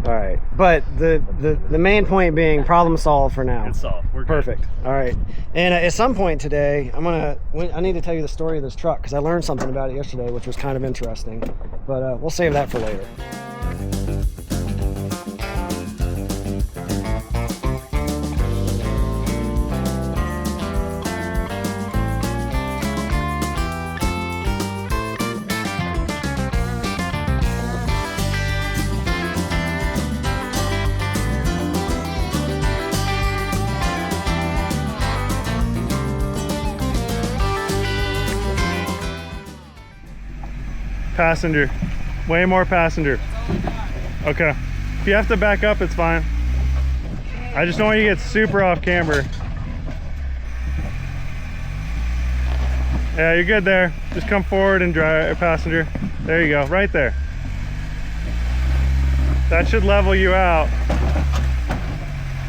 All right, but the main point being problem solved for now. It's solved. We're perfect. Good. All right, and at some point today, I need to tell you the story of this truck because I learned something about it yesterday, which was kind of interesting. But we'll save that for later. Passenger. Way more passenger. Okay. If you have to back up, it's fine. I just don't want you to get super off camber. Yeah, you're good there. Just come forward and drive, passenger. There you go, right there. That should level you out.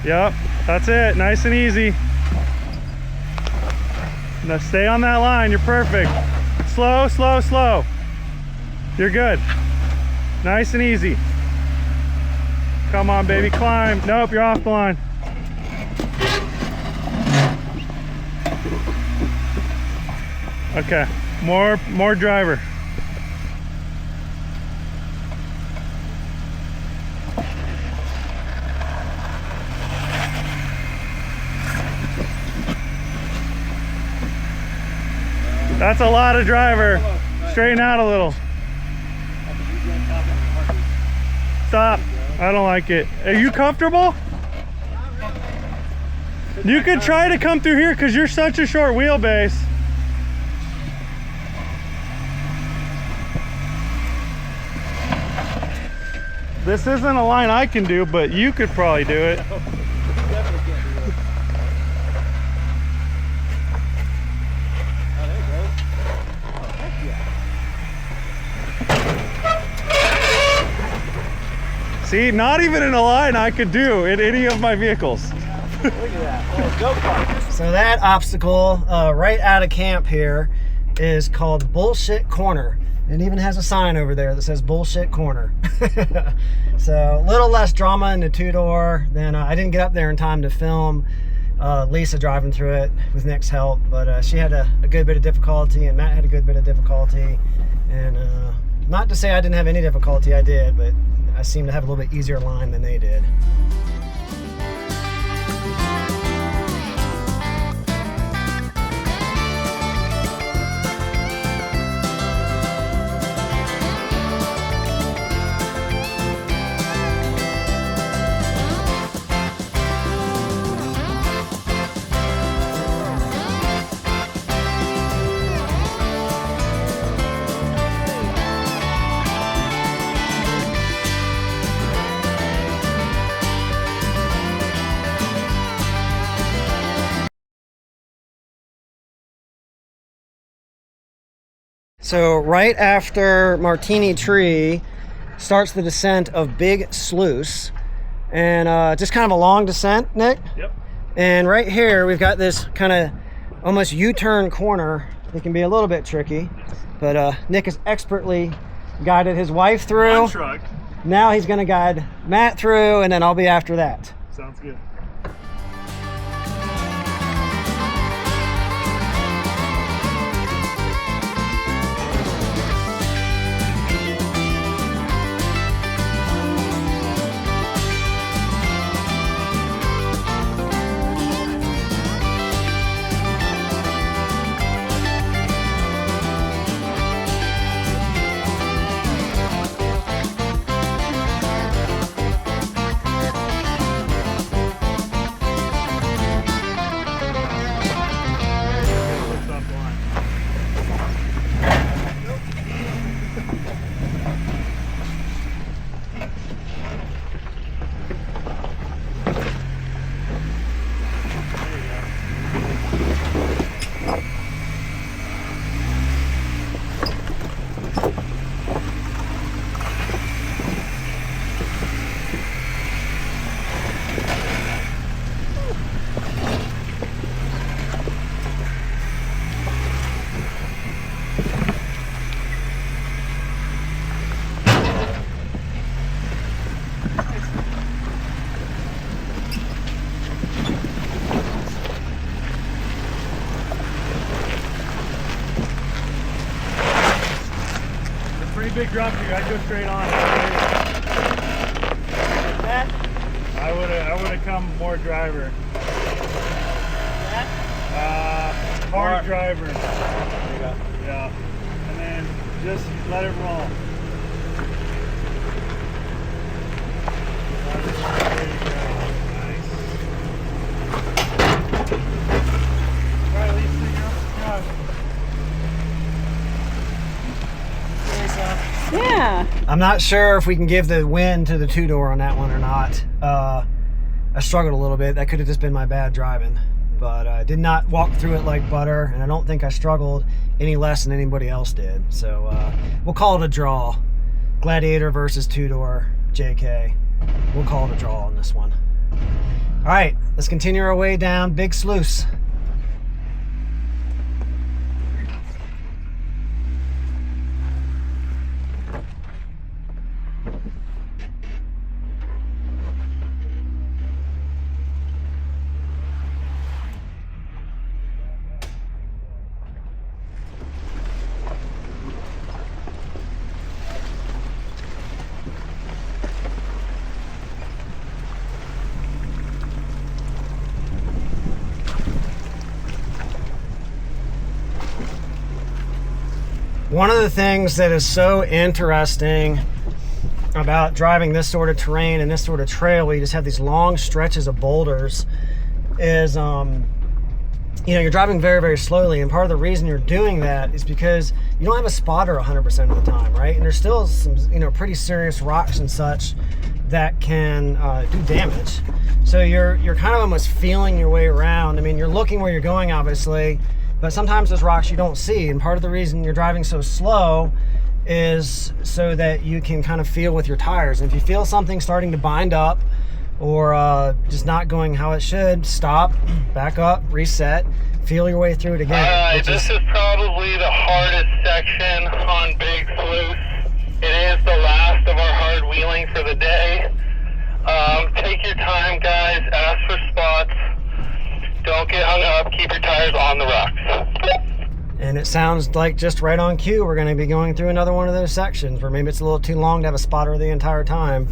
Yep, that's it, nice and easy. Now stay on that line, you're perfect. Slow, slow, slow. You're good. Nice and easy. Come on, baby, climb. Nope, you're off the line. Okay, more driver. That's a lot of driver. Straighten out a little. Stop. I don't like it. Are you comfortable? You could try to come through here because you're such a short wheelbase. This isn't a line I can do, but you could probably do it. See, not even in a line I could do in any of my vehicles. Look at that. So that obstacle right out of camp here is called Bullshit Corner. It even has a sign over there that says Bullshit Corner. So a little less drama in the two-door. Then I didn't get up there in time to film Lisa driving through it with Nick's help, but she had a good bit of difficulty and Matt had a good bit of difficulty. And not to say I didn't have any difficulty, I did, but I seem to have a little bit easier line than they did. So right after Martini Tree starts the descent of Big Sluice, and just kind of a long descent, Nick. Yep. And right here we've got this kind of almost U-turn corner. It can be a little bit tricky, but Nick has expertly guided his wife through. One truck. Now he's going to guide Matt through, and then I'll be after that. Sounds good. big drop here. I'd go straight on. I would have come more driver. Hard driver. There you go. Yeah. And then just let it roll. There you go. Nice. All right, Lisa, you're up to drive. Yeah. I'm not sure if we can give the win to the two-door on that one or not. I struggled a little bit. That could have just been my bad driving. But I did not walk through it like butter, and I don't think I struggled any less than anybody else did. So we'll call it a draw. Gladiator versus two-door JK. We'll call it a draw on this one. All right, let's continue our way down Big Sluice. One of the things that is so interesting about driving this sort of terrain and this sort of trail where you just have these long stretches of boulders is, you know, you're driving very, very slowly, and part of the reason you're doing that is because you don't have a spotter 100% of the time, right? And there's still some, you know, pretty serious rocks and such that can do damage. So you're kind of almost feeling your way around. I mean, you're looking where you're going, obviously, but sometimes there's rocks you don't see, and part of the reason you're driving so slow is so that you can kind of feel with your tires. And if you feel something starting to bind up or just not going how it should, stop, back up, reset, feel your way through it again. This is probably the hardest section on Big Sluice. It is the last of our hard wheeling for the day. Take your time, guys. Ask for spots. Don't get hung up. Keep your tires on the rocks. And it sounds like just right on cue, we're going to be going through another one of those sections where maybe it's a little too long to have a spotter the entire time,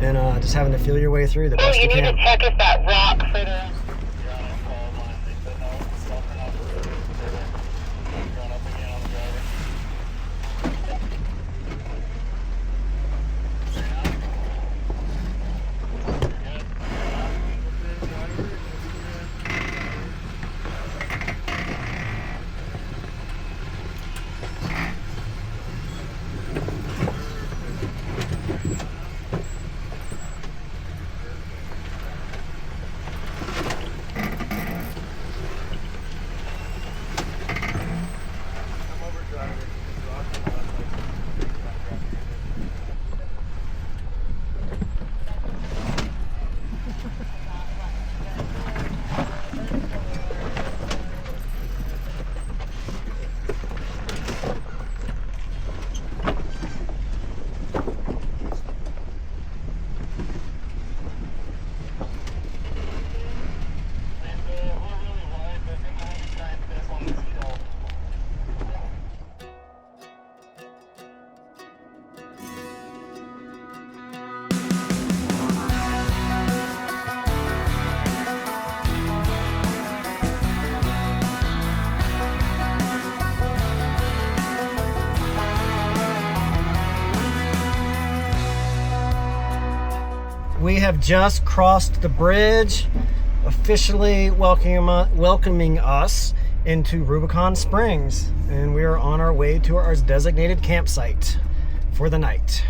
and just having to feel your way through the best you can. You need to check if that rock further. We have just crossed the bridge, officially welcoming us into Rubicon Springs, and we are on our way to our designated campsite for the night,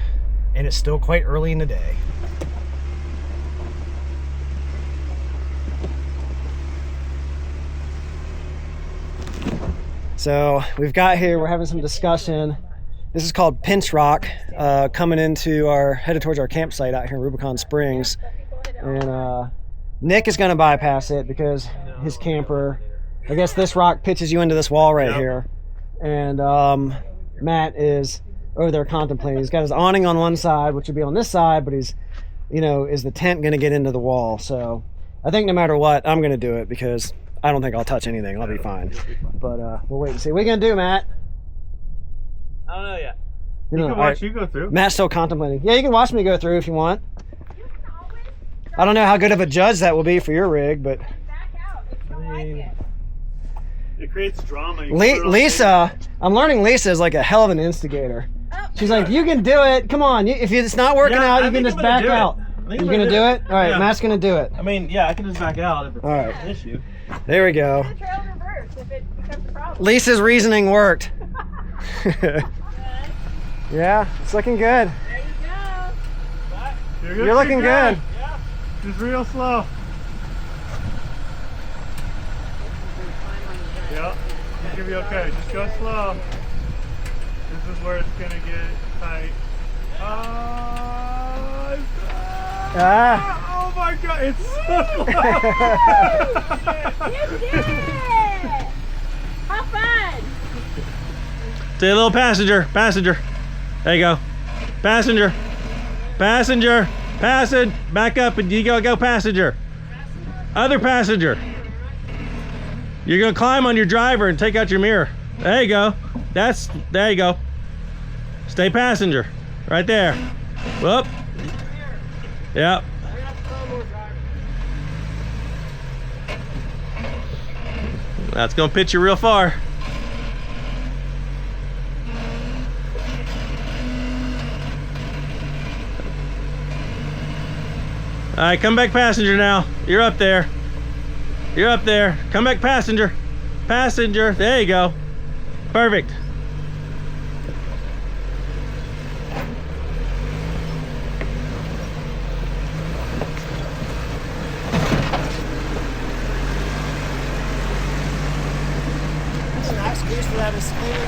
and it's still quite early in the day. So we've got here, we're having some discussion. This is called Pinch Rock, coming into headed towards our campsite out here in Rubicon Springs. And Nick is going to bypass it because his camper, I guess this rock pitches you into this wall right here. And Matt is over there contemplating. He's got his awning on one side, which would be on this side, but he's, you know, is the tent going to get into the wall? So I think no matter what, I'm going to do it because I don't think I'll touch anything. I'll be fine. But we'll wait and see. What are you going to do, Matt? I don't know yet. You can watch you go through. Matt's still contemplating. Yeah, you can watch me go through if you want. I don't know how good of a judge that will be for your rig, but it creates drama. Lisa, I'm learning Lisa is like a hell of an instigator. She's like, you can do it. Come on. If it's not working out, you can just back out. You're going to do it? All right, Matt's going to do it. I mean, yeah, I can just back out if it's an issue. There we go. The trail reverse if it becomes a problem. Lisa's reasoning worked. Yeah, it's looking good. There you go. You're looking good. Yeah. Just real slow. Yeah, it's gonna be okay. Just go slow. This is where it's gonna get tight. Oh my god, it's so close. You did it! How fun! Say a little passenger. There you go. Passenger. Back up and you go passenger. Other passenger. You're gonna climb on your driver and take out your mirror. There you go. There you go. Stay passenger. Right there. Whoop. Yep. That's gonna pitch you real far. All right, come back passenger now. You're up there. Come back passenger. There you go. Perfect.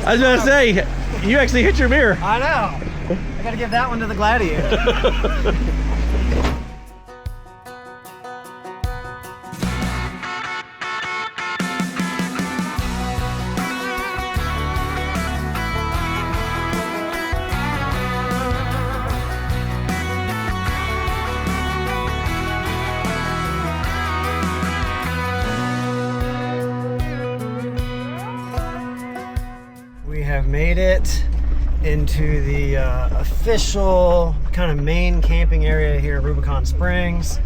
I was gonna say, you actually hit your mirror. I know. I gotta give that one to the Gladiator. We have made it into the official kind of main camping area here at Rubicon Springs,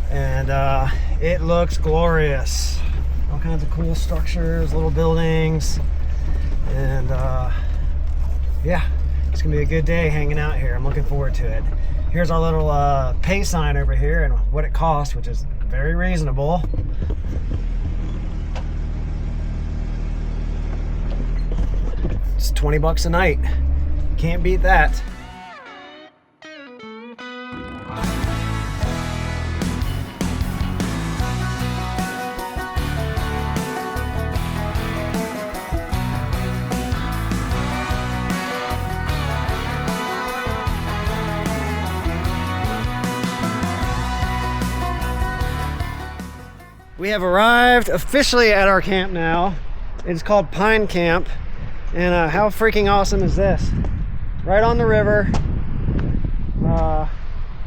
and it looks glorious. All kinds of cool structures, little buildings, and yeah, it's gonna be a good day hanging out here. I'm looking forward to it. Here's our little pay sign over here and what it costs, which is very reasonable. It's 20 bucks a night. Can't beat that. We have arrived officially at our camp now. It's called Pine Camp. And how freaking awesome is this? Right on the river.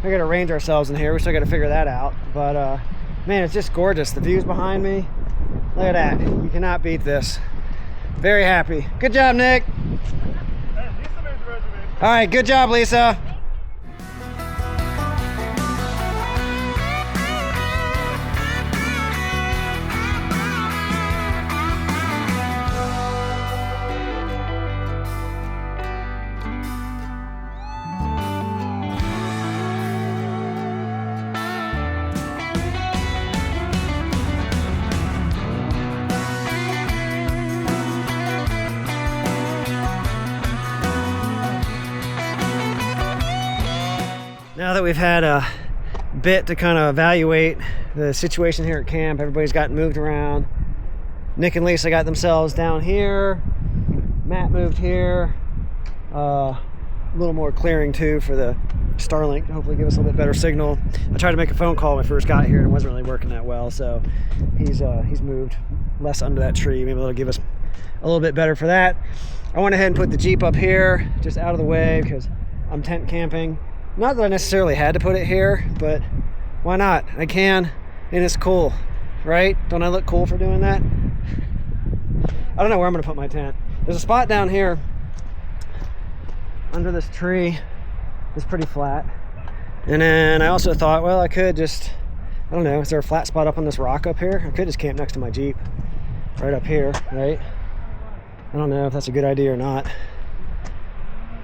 We gotta arrange ourselves in here. We still gotta figure that out. But man, it's just gorgeous. The views behind me. Look at that. You cannot beat this. Very happy. Good job, Nick. All right, good job, Lisa. Now that we've had a bit to kind of evaluate the situation here at camp, everybody's gotten moved around. Nick and Lisa got themselves down here. Matt moved here. A little more clearing too for the Starlink to hopefully give us a little bit better signal. I tried to make a phone call when I first got here and it wasn't really working that well, so he's moved less under that tree. Maybe it'll give us a little bit better for that. I went ahead and put the Jeep up here, just out of the way because I'm tent camping. Not that I necessarily had to put it here, but why not? I can, and it's cool, right? Don't I look cool for doing that? I don't know where I'm gonna put my tent. There's a spot down here under this tree is pretty flat. And then I also thought, well, I could just, I don't know, is there a flat spot up on this rock up here? I could just camp next to my Jeep right up here, right? I don't know if that's a good idea or not,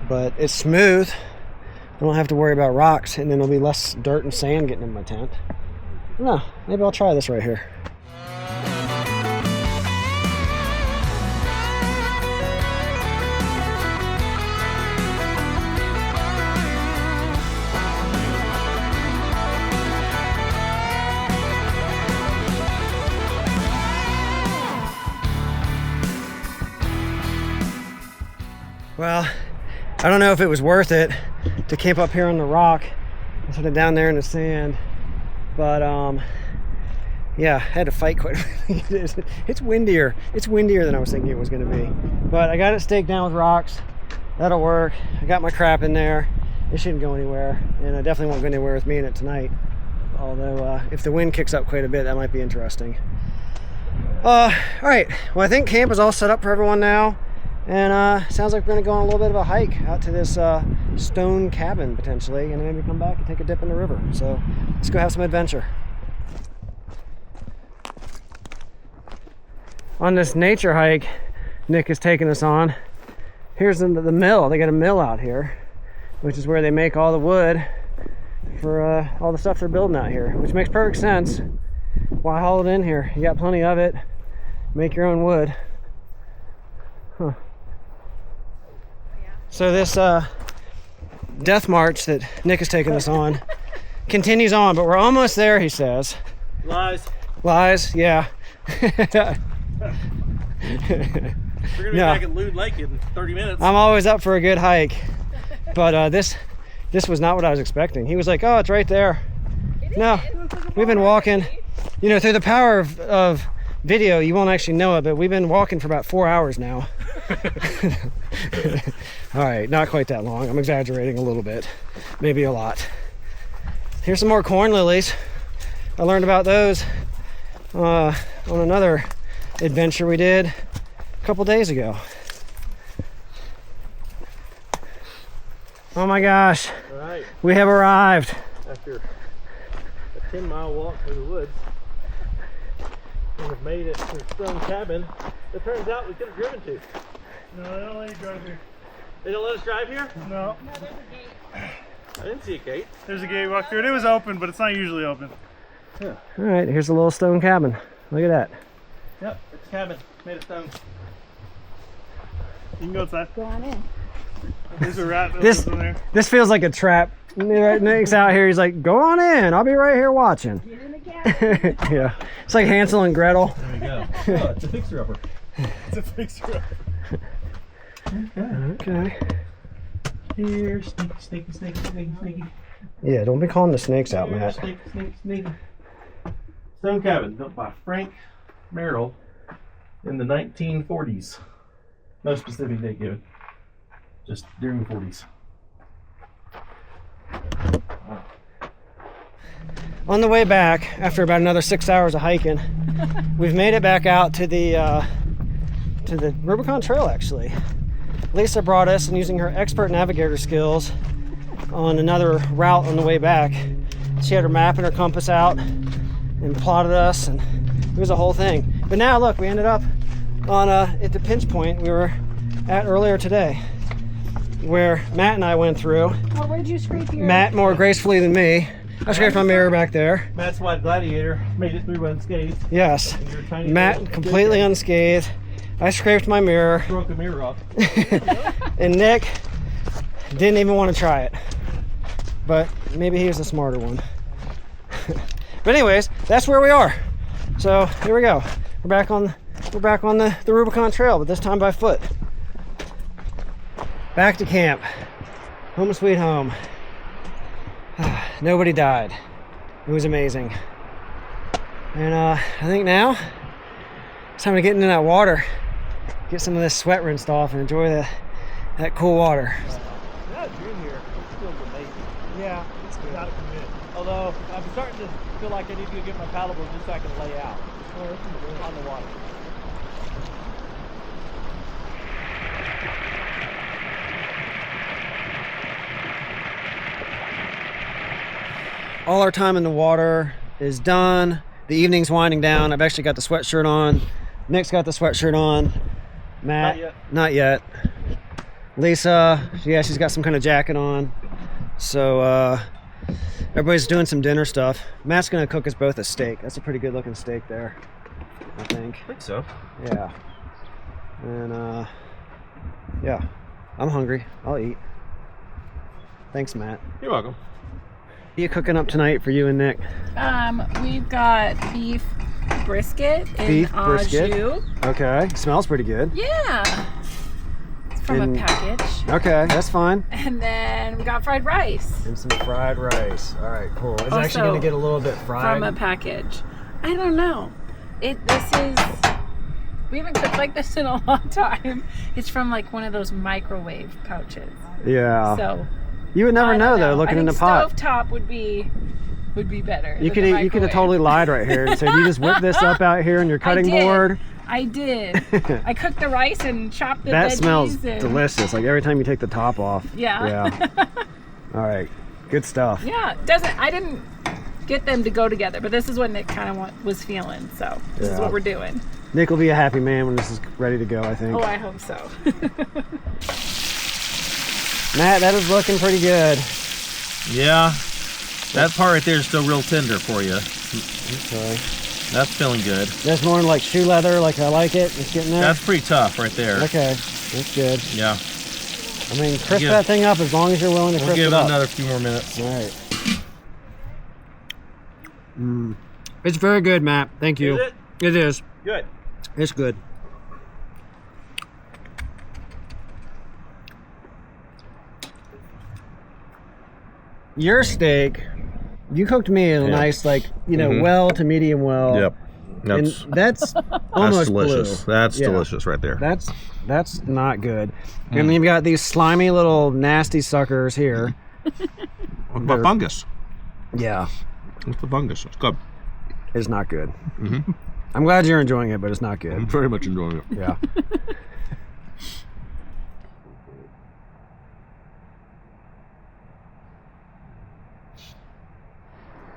but it's smooth. I don't have to worry about rocks, and then there'll be less dirt and sand getting in my tent. I don't know, maybe I'll try this right here. Well, I don't know if it was worth it to camp up here on the rock instead of down there in the sand, but yeah, I had to fight quite a bit. It's windier. It's windier than I was thinking it was going to be. But I got it staked down with rocks. That'll work. I got my crap in there. It shouldn't go anywhere, and I definitely won't go anywhere with me in it tonight. Although if the wind kicks up quite a bit, that might be interesting. All right. Well, I think camp is all set up for everyone now. And sounds like we're gonna go on a little bit of a hike out to this stone cabin potentially, and then maybe come back and take a dip in the river. So let's go have some adventure. On this nature hike Nick is taking us on, here's the mill. They got a mill out here, which is where they make all the wood for all the stuff they're building out here, which makes perfect sense. Why haul it in here? You got plenty of it. Make your own wood. Huh. So this death march that Nick is taking us on continues on, but we're almost there, he says. Lies. Lies, yeah. We're gonna be back at Loon Lake in 30 minutes. I'm always up for a good hike, but this was not what I was expecting. He was like, oh, it's right there. No, we've been walking, you know, through the power of video, you won't actually know it, but we've been walking for about 4 hours now. All right, not quite that long. I'm exaggerating a little bit, maybe a lot. Here's some more corn lilies. I learned about those on another adventure we did a couple days ago. Oh my gosh, All right, we have arrived. after a 10-mile walk through the woods, we have made it to the stone cabin that turns out we could have driven to. No, they don't let you drive here. They don't let us drive here? No. I didn't see a gate. There's a gate walk through it. It was open, but it's not usually open. All right, here's a little stone cabin. Look at that. Yep, it's a cabin made of stone. You can go outside. Go on in. There's a rat that This lives in there. this feels like a trap. Nick's out here. He's like, "Go on in. I'll be right here watching." Get in the cabin. Yeah, it's like Hansel and Gretel. There we go. Oh, it's a fixer-upper. It's a fixer. Okay. Here, sneaky. Yeah, don't be calling the snakes out, Matt. Sneaky. Stone cabin built by Frank Merrill in the 1940s. No specific date given. Just during the 40s. On the way back, after about another 6 hours of hiking, we've made it back out to the Rubicon Trail. Actually, Lisa brought us, and using her expert navigator skills, on another route on the way back. She had her map and her compass out and plotted us, and it was a whole thing. But now look, we ended up on at the pinch point we were at earlier today, where Matt and I went through. Well, where'd you scrape your... Matt more gracefully than me. I scraped my mirror back there. Matt's White Gladiator made it through unscathed. Yes. And your tiny Matt little completely unscathed. I scraped my mirror. broke a mirror off. And Nick didn't even want to try it. But maybe he was the smarter one. But anyways, that's where we are. So here we go. We're back on the Rubicon Trail, but this time by foot. Back to camp. Home sweet home. Nobody died. It was amazing. And I think now it's time to get into that water, get some of this sweat rinsed off, and enjoy that cool water. That view here feels amazing. Yeah, it's good. Gotta commit. Although I'm starting to feel like I need to go get my paddleboard just so I can lay out on the water. all our time in the water is done. The evening's winding down. I've actually got the sweatshirt on. Nick's got the sweatshirt on. Matt, not yet. Lisa, yeah, she's got some kind of jacket on. So everybody's doing some dinner stuff. Matt's gonna cook us both a steak. That's a pretty good looking steak there, I think. I think so. Yeah. And yeah, I'm hungry. I'll eat. Thanks, Matt. You're welcome. What are you cooking up tonight for you and Nick? We've got beef brisket in au jus. Okay, smells pretty good. Yeah. It's from a package. Okay, that's fine. And then we got fried rice. And some fried rice. All right, cool. It's Also, actually going to get a little bit fried. From a package. I don't know. We haven't cooked like this in a long time. It's from like one of those microwave pouches. Yeah. So you would never know though, looking in the pot. Stovetop would be better. You could have totally lied right here and said you just whipped this up out here on your cutting board. I did. I cooked the rice and chopped the veggies. That smells delicious. Like every time you take the top off. Yeah. Yeah. All right. Good stuff. Yeah. I didn't get them to go together, but this is what Nick kind of was feeling. So this is what we're doing. Nick will be a happy man when this is ready to go, I think. Oh, I hope so. Matt, that is looking pretty good. Yeah. That part right there is still real tender for you. Okay. That's feeling good. That's more like shoe leather, like I like it. It's getting there. That's pretty tough right there. Okay, that's good. Yeah. I mean, crisp that thing up as long as you're willing to crisp it up. We'll give it another few more minutes. All right. It's very good, Matt. Thank you. Is it? It is. Good. It's good. Your steak, you cooked me a nice, like, well to medium well. Yep. That's almost delicious. blue. That's delicious right there. That's not good. And then you've got these slimy little nasty suckers here. What about fungus? Yeah. What's the fungus? It's good. It's not good. I'm glad you're enjoying it, but it's not good. I'm very much enjoying it. Yeah.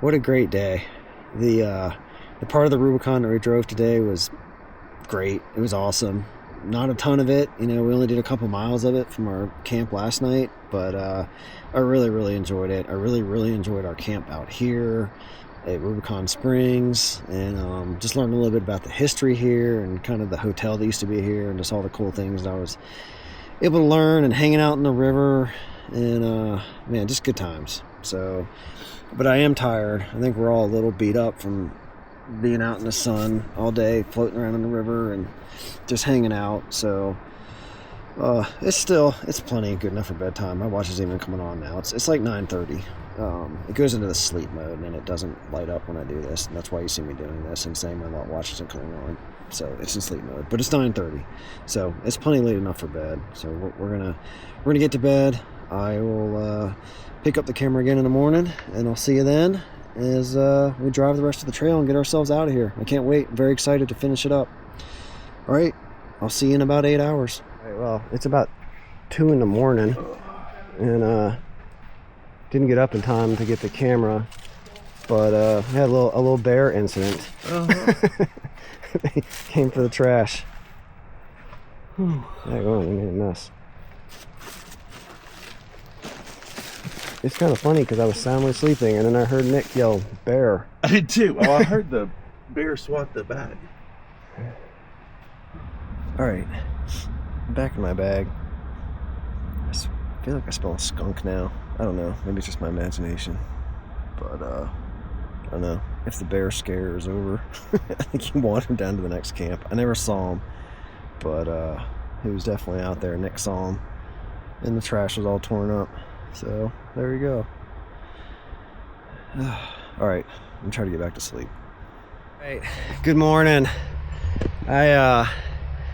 What a great day. The part of the Rubicon that we drove today was great. It was awesome. Not a ton of it. We only did a couple miles of it from our camp last night, but I really, really enjoyed it. I really, really enjoyed our camp out here at Rubicon Springs, and just learned a little bit about the history here and kind of the hotel that used to be here and just all the cool things that I was able to learn, and hanging out in the river, and man, just good times. So, but I am tired. I think we're all a little beat up from being out in the sun all day, floating around in the river and just hanging out. So it's plenty good enough for bedtime. My watch is even coming on now. It's like 9:30. It goes into the sleep mode and it doesn't light up when I do this, and that's why you see me doing this and saying my watch isn't coming on. So it's in sleep mode, but it's 9:30, so it's plenty late enough for bed. So we're gonna get to bed. I will pick up the camera again in the morning, and I'll see you then as we drive the rest of the trail and get ourselves out of here. I can't wait. I'm very excited to finish it up. All right, I'll see you in about 8 hours. All right, well, it's about 2 in the morning, and didn't get up in time to get the camera, but had a little bear incident. They came for the trash. They made a mess. It's kind of funny because I was soundly sleeping and then I heard Nick yell, "Bear." I did too. Oh, I heard the bear swat the bag. All right, I'm back in my bag. I feel like I smell a skunk now. I don't know. Maybe it's just my imagination. But I don't know. If the bear scare is over, I think he wandered down to the next camp. I never saw him, but he was definitely out there. Nick saw him, and the trash was all torn up. So there you go. All right, I'm trying to get back to sleep. All right, good morning.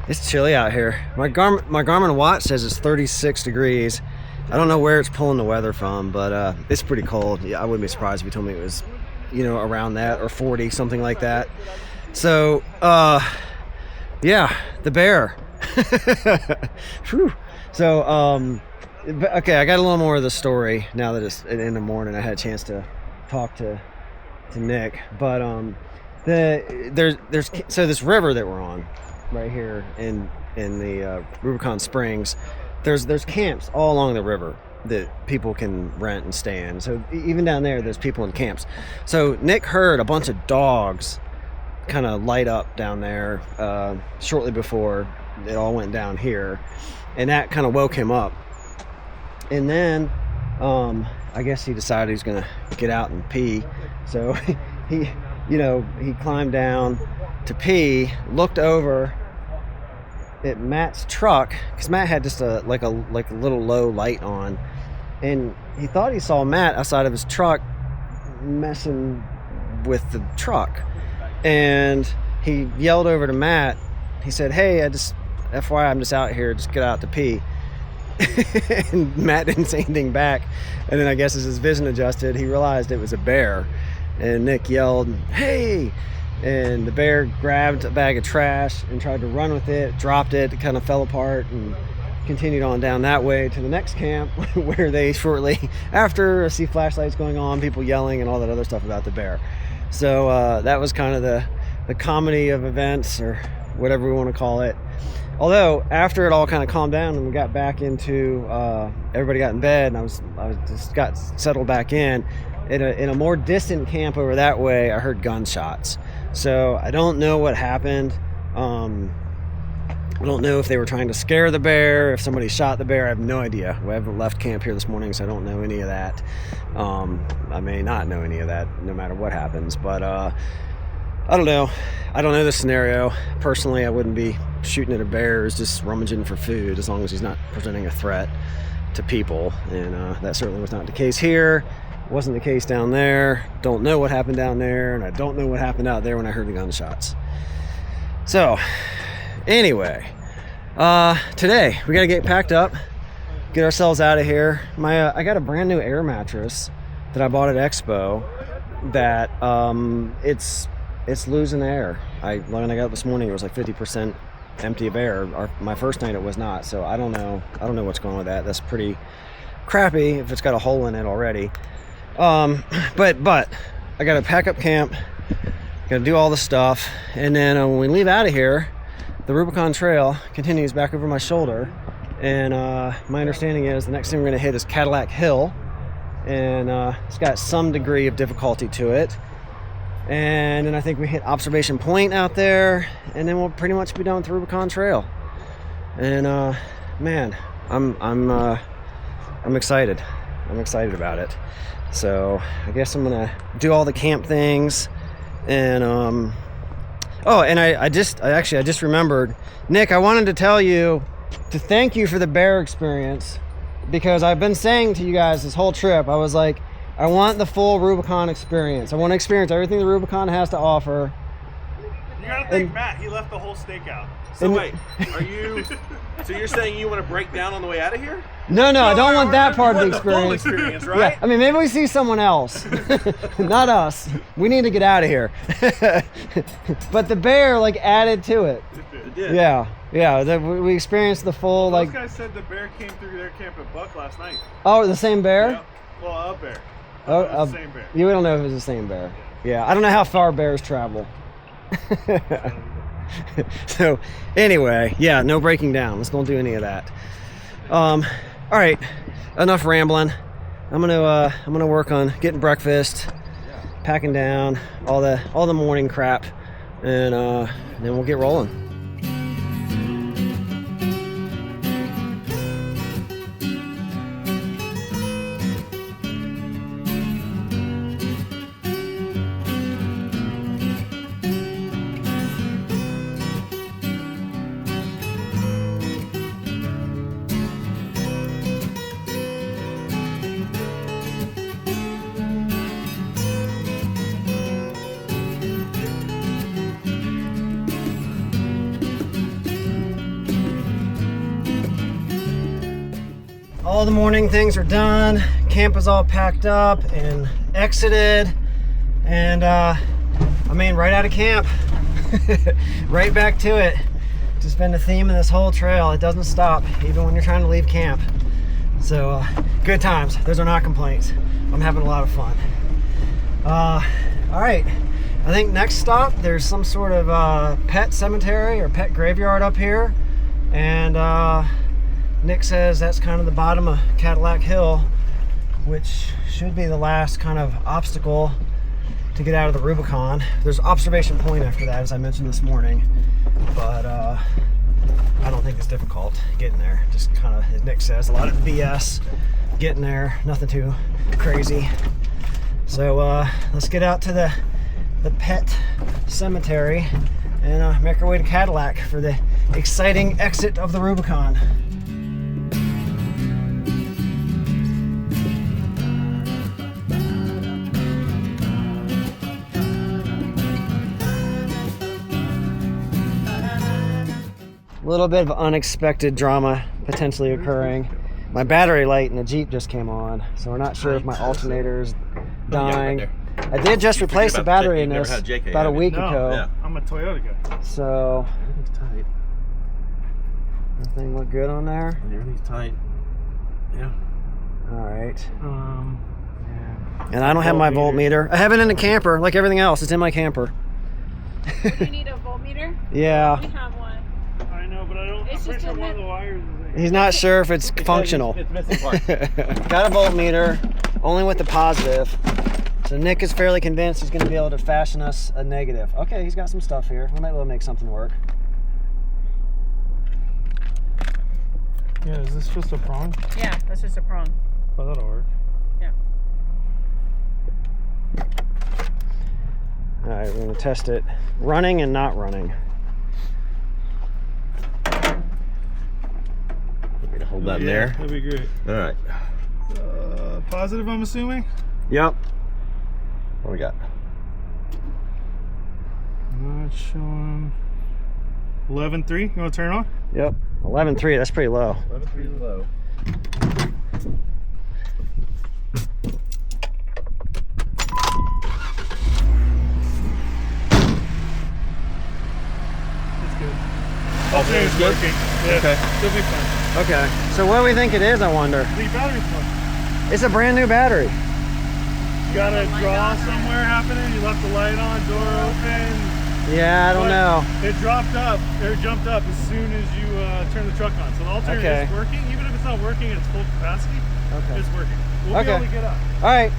It's chilly out here. My Garmin watch says it's 36 degrees. I don't know where it's pulling the weather from, but it's pretty cold. Yeah, I wouldn't be surprised if you told me it was, around that, or 40, something like that. So, yeah, the bear. Whew. So, okay, I got a little more of the story now that it's in the morning. I had a chance to talk to Nick. But there's so this river that we're on right here in the Rubicon Springs. There's camps all along the river that people can rent and stay in. So even down there's people in camps. So Nick heard a bunch of dogs kind of light up down there shortly before it all went down here, and that kind of woke him up. And then I guess he decided he was gonna get out and pee, so he climbed down to pee, looked over at Matt's truck, because Matt had just a little low light on, and he thought he saw Matt outside of his truck messing with the truck. And he yelled over to Matt. He said, "Hey, FYI, I'm just out here, just get out to pee." And Matt didn't say anything back. And then I guess as his vision adjusted, he realized it was a bear. And Nick yelled, "Hey!" And the bear grabbed a bag of trash and tried to run with it, dropped it, kind of fell apart, and continued on down that way to the next camp, where they shortly after see flashlights going on, people yelling and all that other stuff about the bear. So that was kind of the comedy of events, or whatever we want to call it. Although after it all kind of calmed down and we got back into everybody got in bed, and I just got settled back in a more distant camp over that way, I heard gunshots. So I don't know what happened. I don't know if they were trying to scare the bear, if somebody shot the bear. I have no idea. We haven't left camp here this morning, so I don't know any of that. I may not know any of that no matter what happens, but I don't know. I don't know the scenario. Personally, I wouldn't be shooting at a bear who's just rummaging for food, as long as he's not presenting a threat to people. And that certainly was not the case here. Wasn't the case down there. Don't know what happened down there, and I don't know what happened out there when I heard the gunshots. So anyway, today we gotta get packed up, get ourselves out of here. I got a brand new air mattress that I bought at Expo that it's losing air. When I got up this morning, it was like 50% empty of air. My first night it was not, so I don't know what's going on with that. That's pretty crappy if it's got a hole in it already. But I gotta pack up camp, gotta do all the stuff, and then when we leave out of here, the Rubicon Trail continues back over my shoulder, and my understanding is the next thing we're gonna hit is Cadillac Hill, and it's got some degree of difficulty to it. And then I think we hit Observation Point out there, and then we'll pretty much be done with the Rubicon Trail. And man, I'm excited. I'm excited about it. So I guess I'm gonna do all the camp things, and I just remembered, Nick, I wanted to tell you to thank you for the bear experience, because I've been saying to you guys this whole trip, I was like, I want the full Rubicon experience. I want to experience everything the Rubicon has to offer. You gotta thank Matt, he left the whole steak out. So wait, so you're saying you want to break down on the way out of here? No, I don't want that part of the full experience. experience, right? Yeah, I mean, maybe we see someone else, not us. We need to get out of here. But the bear added to it. It did. Yeah. We experienced the full Those guys said the bear came through their camp at Buck last night. Oh, the same bear? Yeah. Well, a bear. Oh, the same bear. You don't know if it was the same bear. Yeah, I don't know how far bears travel. So anyway, yeah, no breaking down. Let's don't do any of that. All right, enough rambling. I'm gonna work on getting breakfast, packing down all the morning crap, and then we'll get rolling. All the morning things are done. Camp is all packed up and exited, and right out of camp, right back to it. Just been the theme of this whole trail. It doesn't stop, even when you're trying to leave camp. So good times. Those are not complaints. I'm having a lot of fun. All right, I think next stop, there's some sort of pet cemetery or pet graveyard up here. And Nick says that's kind of the bottom of Cadillac Hill, which should be the last kind of obstacle to get out of the Rubicon. There's observation point after that, as I mentioned this morning, but I don't think it's difficult getting there. Just kind of, as Nick says, a lot of BS getting there, nothing too crazy. So let's get out to the pet cemetery and make our way to Cadillac for the exciting exit of the Rubicon. A little bit of unexpected drama potentially occurring. My battery light in the Jeep just came on, so we're not sure if my alternator's dying. I did just replace the battery in this about a week ago. Yeah. I'm a Toyota guy. So Everything's tight. everything look good on there? Everything's tight. Yeah. All right. Yeah. And I don't have my voltmeter. I have it in the camper, like everything else. It's in my camper. Do you need a voltmeter? Yeah. We have one. I know, but I don't. It's I'm pretty just sure a one of bit- the wires is there. He's not sure if it's functional. It's missing parts. Got a voltmeter, only with the positive. So Nick is fairly convinced he's going to be able to fashion us a negative. Okay, he's got some stuff here. We might be able to make something work. Yeah, is this just a prong? Yeah, that's just a prong. Oh, that'll work. Yeah. All right, we're going to test it running and not running. We're gonna hold that Yeah, there. That'd be great. All right. Positive, I'm assuming? Yep. What do we got? Not showing. 11.3. You want to turn it on? Yep. 11.3. That's pretty low. 11.3 low. It's good. Oh, it's good? Working. Yeah. Okay. It'll be fine. Okay. So what do we think it is, I wonder? The battery's fine. It's a brand new battery. You got a draw somewhere happening. You left the light on, door open. Yeah, I don't know. It dropped up, or jumped up as soon as you turn the truck on. So the alternator Okay. is working. Even if it's not working at its full capacity, Okay. it's working. We'll be Okay. able to get up. All right.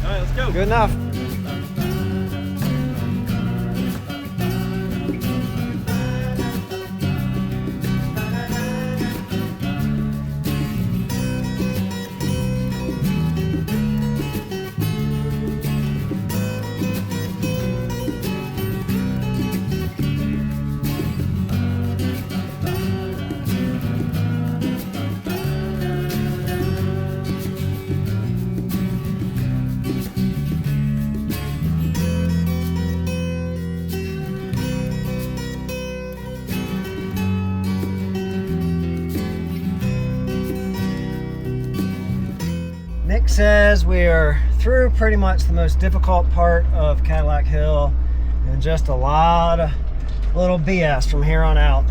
All right, let's go. Good enough. Nick says we are through pretty much the most difficult part of Cadillac Hill and just a lot of little BS from here on out.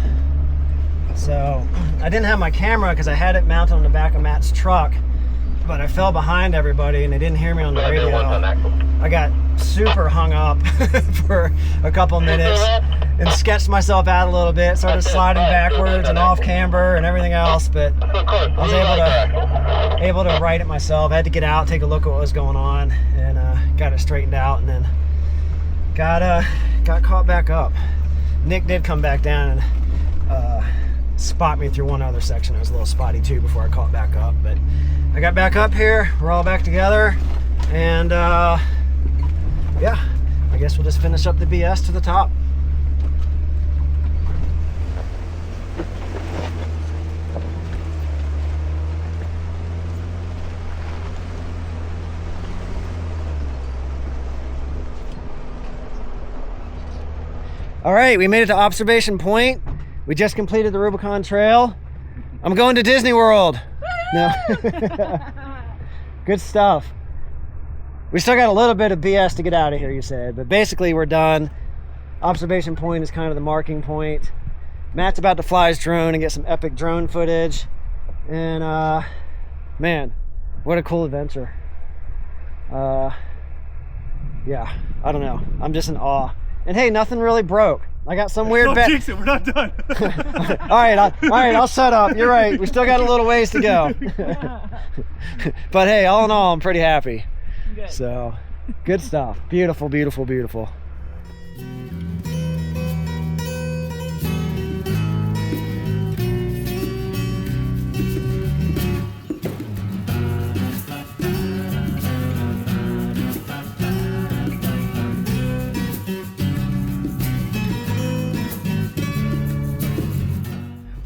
So I didn't have my camera because I had it mounted on the back of Matt's truck, but I fell behind everybody and they didn't hear me on the radio. I got super hung up for a couple minutes and sketched myself out a little bit, started sliding backwards and off camber and everything else, but I was able to right it myself. I had to get out, take a look at what was going on, and got it straightened out, and then got caught back up. Nick did come back down and spot me through one other section. It was a little spotty too before I caught back up, but I got back up here. We're all back together, and yeah, I guess we'll just finish up the BS to the top. All right, we made it to observation point. We just completed the Rubicon Trail. I'm going to Disney World. No. Good stuff. We still got a little bit of BS to get out of here, you said, but basically we're done. Observation point is kind of the marking point. Matt's about to fly his drone and get some epic drone footage. And man, what a cool adventure. yeah, I don't know. I'm just in awe. And hey, nothing really broke. I got some weird Don't jinx it, we're not done. all right, I'll shut up. You're right. We still got a little ways to go. But hey, all in all, I'm pretty happy. Good. So, good stuff. Beautiful, beautiful, beautiful.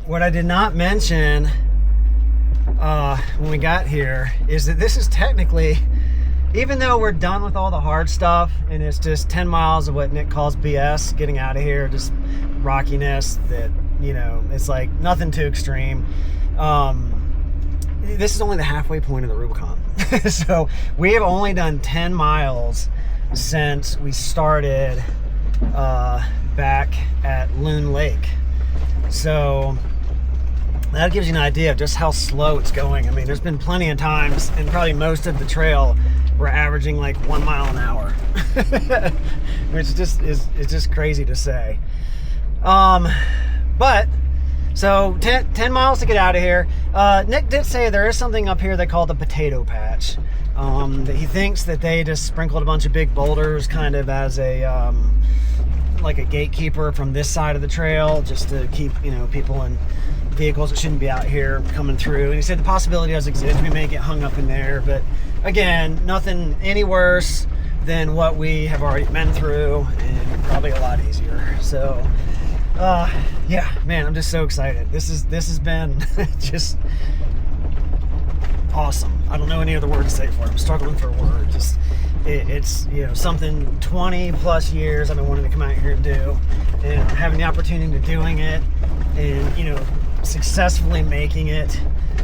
What I did not mention when we got here is that this is technically, even though we're done with all the hard stuff and it's just 10 miles of what Nick calls BS, getting out of here, just rockiness that, you know, it's like nothing too extreme. This is only the halfway point of the Rubicon. So we have only done 10 miles since we started back at Loon Lake. So that gives you an idea of just how slow it's going. I mean, there's been plenty of times, and probably most of the trail, we're averaging like 1 mile an hour, which is just crazy to say. But so 10 miles to get out of here. Nick did say there is something up here they call the potato patch. That he thinks that they just sprinkled a bunch of big boulders kind of as a like a gatekeeper from this side of the trail, just to keep, you know, people and vehicles that shouldn't be out here coming through. And he said the possibility does exist. We may get hung up in there, but again, nothing any worse than what we have already been through, and probably a lot easier. So yeah, man, I'm just so excited. This has been just awesome. I don't know any other word to say for it. I'm struggling for a word. Just it's, you know, something 20 plus years I've been wanting to come out here and do, and having the opportunity to doing it, and, you know, successfully making it.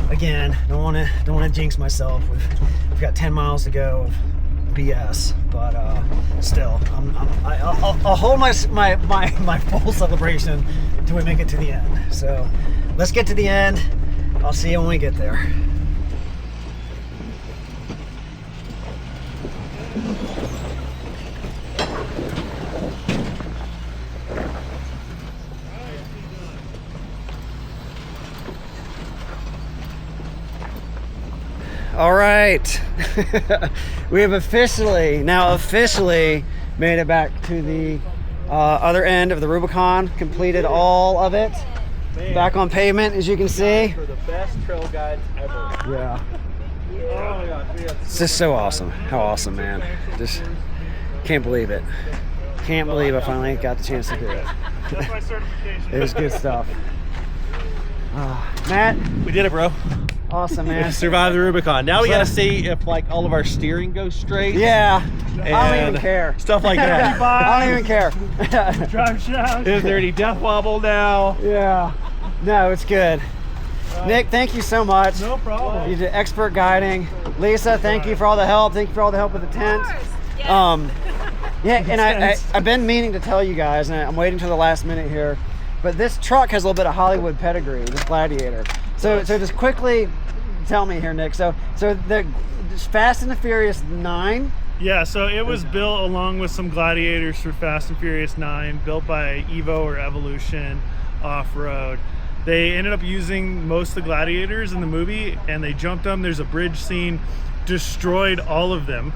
Again, don't want to jinx myself. We've got 10 miles to go of BS, but still, I'll hold my full celebration until we make it to the end. So let's get to the end. I'll see you when we get there. All right, we have officially made it back to the other end of the Rubicon, completed all of it, back on pavement, as you can see. For the best trail guides ever. Yeah, Oh my gosh, we got it's just so awesome. How awesome, man. Just can't believe it. Can't believe I finally got the chance to do it. That's my certification. It was good stuff. Matt, We did it, bro. awesome, man. Survived the Rubicon. Now we gotta see if like all of our steering goes straight. Yeah, I don't and even care. Stuff like that. I don't even care. Drive shaft. Is there any death wobble now? Yeah, no, it's good. Nick, thank you so much. No problem. You did expert guiding. Lisa, thank you for all the help. Thank you for all the help with the tent. Yeah, and I've been meaning to tell you guys, and I'm waiting till the last minute here, but this truck has a little bit of Hollywood pedigree, this Gladiator. So just quickly tell me here, Nick. So the Fast and the Furious 9. Yeah, so it was built along with some Gladiators for Fast and Furious 9, built by Evo or Evolution Off-Road. They ended up using most of the Gladiators in the movie, and they jumped them. There's a bridge scene, destroyed all of them.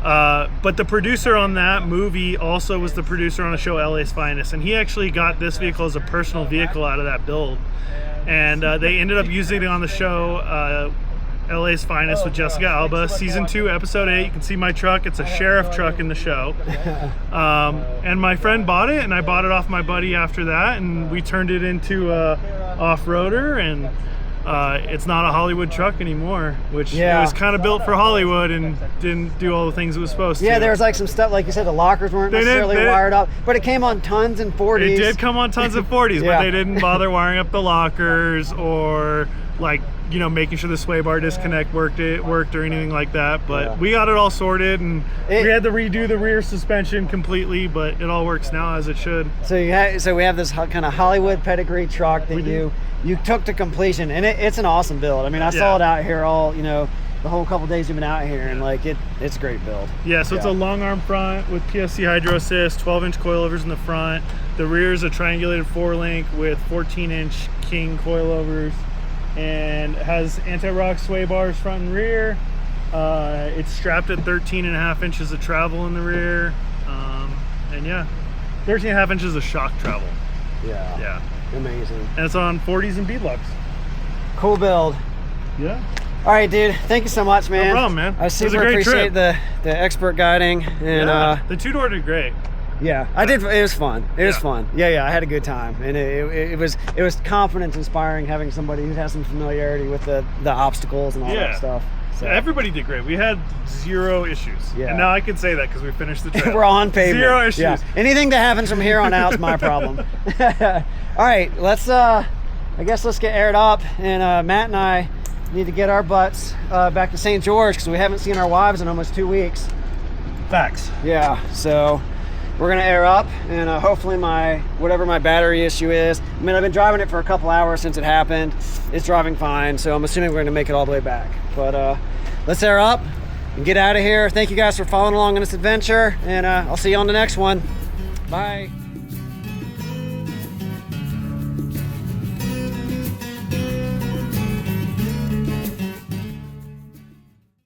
But the producer on that movie also was the producer on a show, LA's Finest, and he actually got this vehicle as a personal vehicle out of that build. And they ended up using it on the show, LA's Finest with Jessica Alba, season 2, episode 8. You can see my truck. It's a sheriff truck in the show. And my friend bought it, and I bought it off my buddy after that, and we turned it into a off-roader, and it's not a Hollywood truck anymore, which it was kind of built for Hollywood and didn't do all the things it was supposed to. Yeah, there was like some stuff, like you said, the lockers weren't necessarily wired up, but it came on tons and 40s. It did come on tons of 40s, Yeah. but they didn't bother wiring up the lockers or, like, you know, making sure the sway bar disconnect worked or anything like that. But we got it all sorted, and we had to redo the rear suspension completely, but it all works now as it should. So we have this kind of Hollywood pedigree truck that you took to completion, and it's an awesome build. I mean, I saw it out here all, you know, the whole couple days you've been out here, and like it's a great build. Yeah, so it's a long arm front with PSC Hydro Assist, 12-inch coilovers in the front. The rear is a triangulated 4-link with 14-inch King coilovers, and has anti-rock sway bars front and rear. It's strapped at 13.5 inches of travel in the rear, and yeah, 13.5 inches of shock travel. Yeah, Amazing. And it's on 40s and beadlocks. Cool build. Yeah. All right, dude. Thank you so much, man. No problem, man. I super appreciate the expert guiding, and the two-door did great. Yeah, I did. It was fun. It was fun. Yeah, I had a good time, and it was confidence inspiring having somebody who has some familiarity with the obstacles and all that stuff. So. Everybody did great. We had 0 issues. Yeah. And now I can say that because we finished the trail. We're on pavement. 0 issues. Yeah. Anything that happens from here on out is my problem. All right, let's. I guess let's get aired up, and Matt and I need to get our butts back to St. George because we haven't seen our wives in almost 2 weeks. Facts. Yeah. So. We're gonna air up, and hopefully whatever my battery issue is. I mean, I've been driving it for a couple hours since it happened. It's driving fine, so I'm assuming we're gonna make it all the way back. But let's air up and get out of here. Thank you guys for following along on this adventure, and I'll see you on the next one. Bye.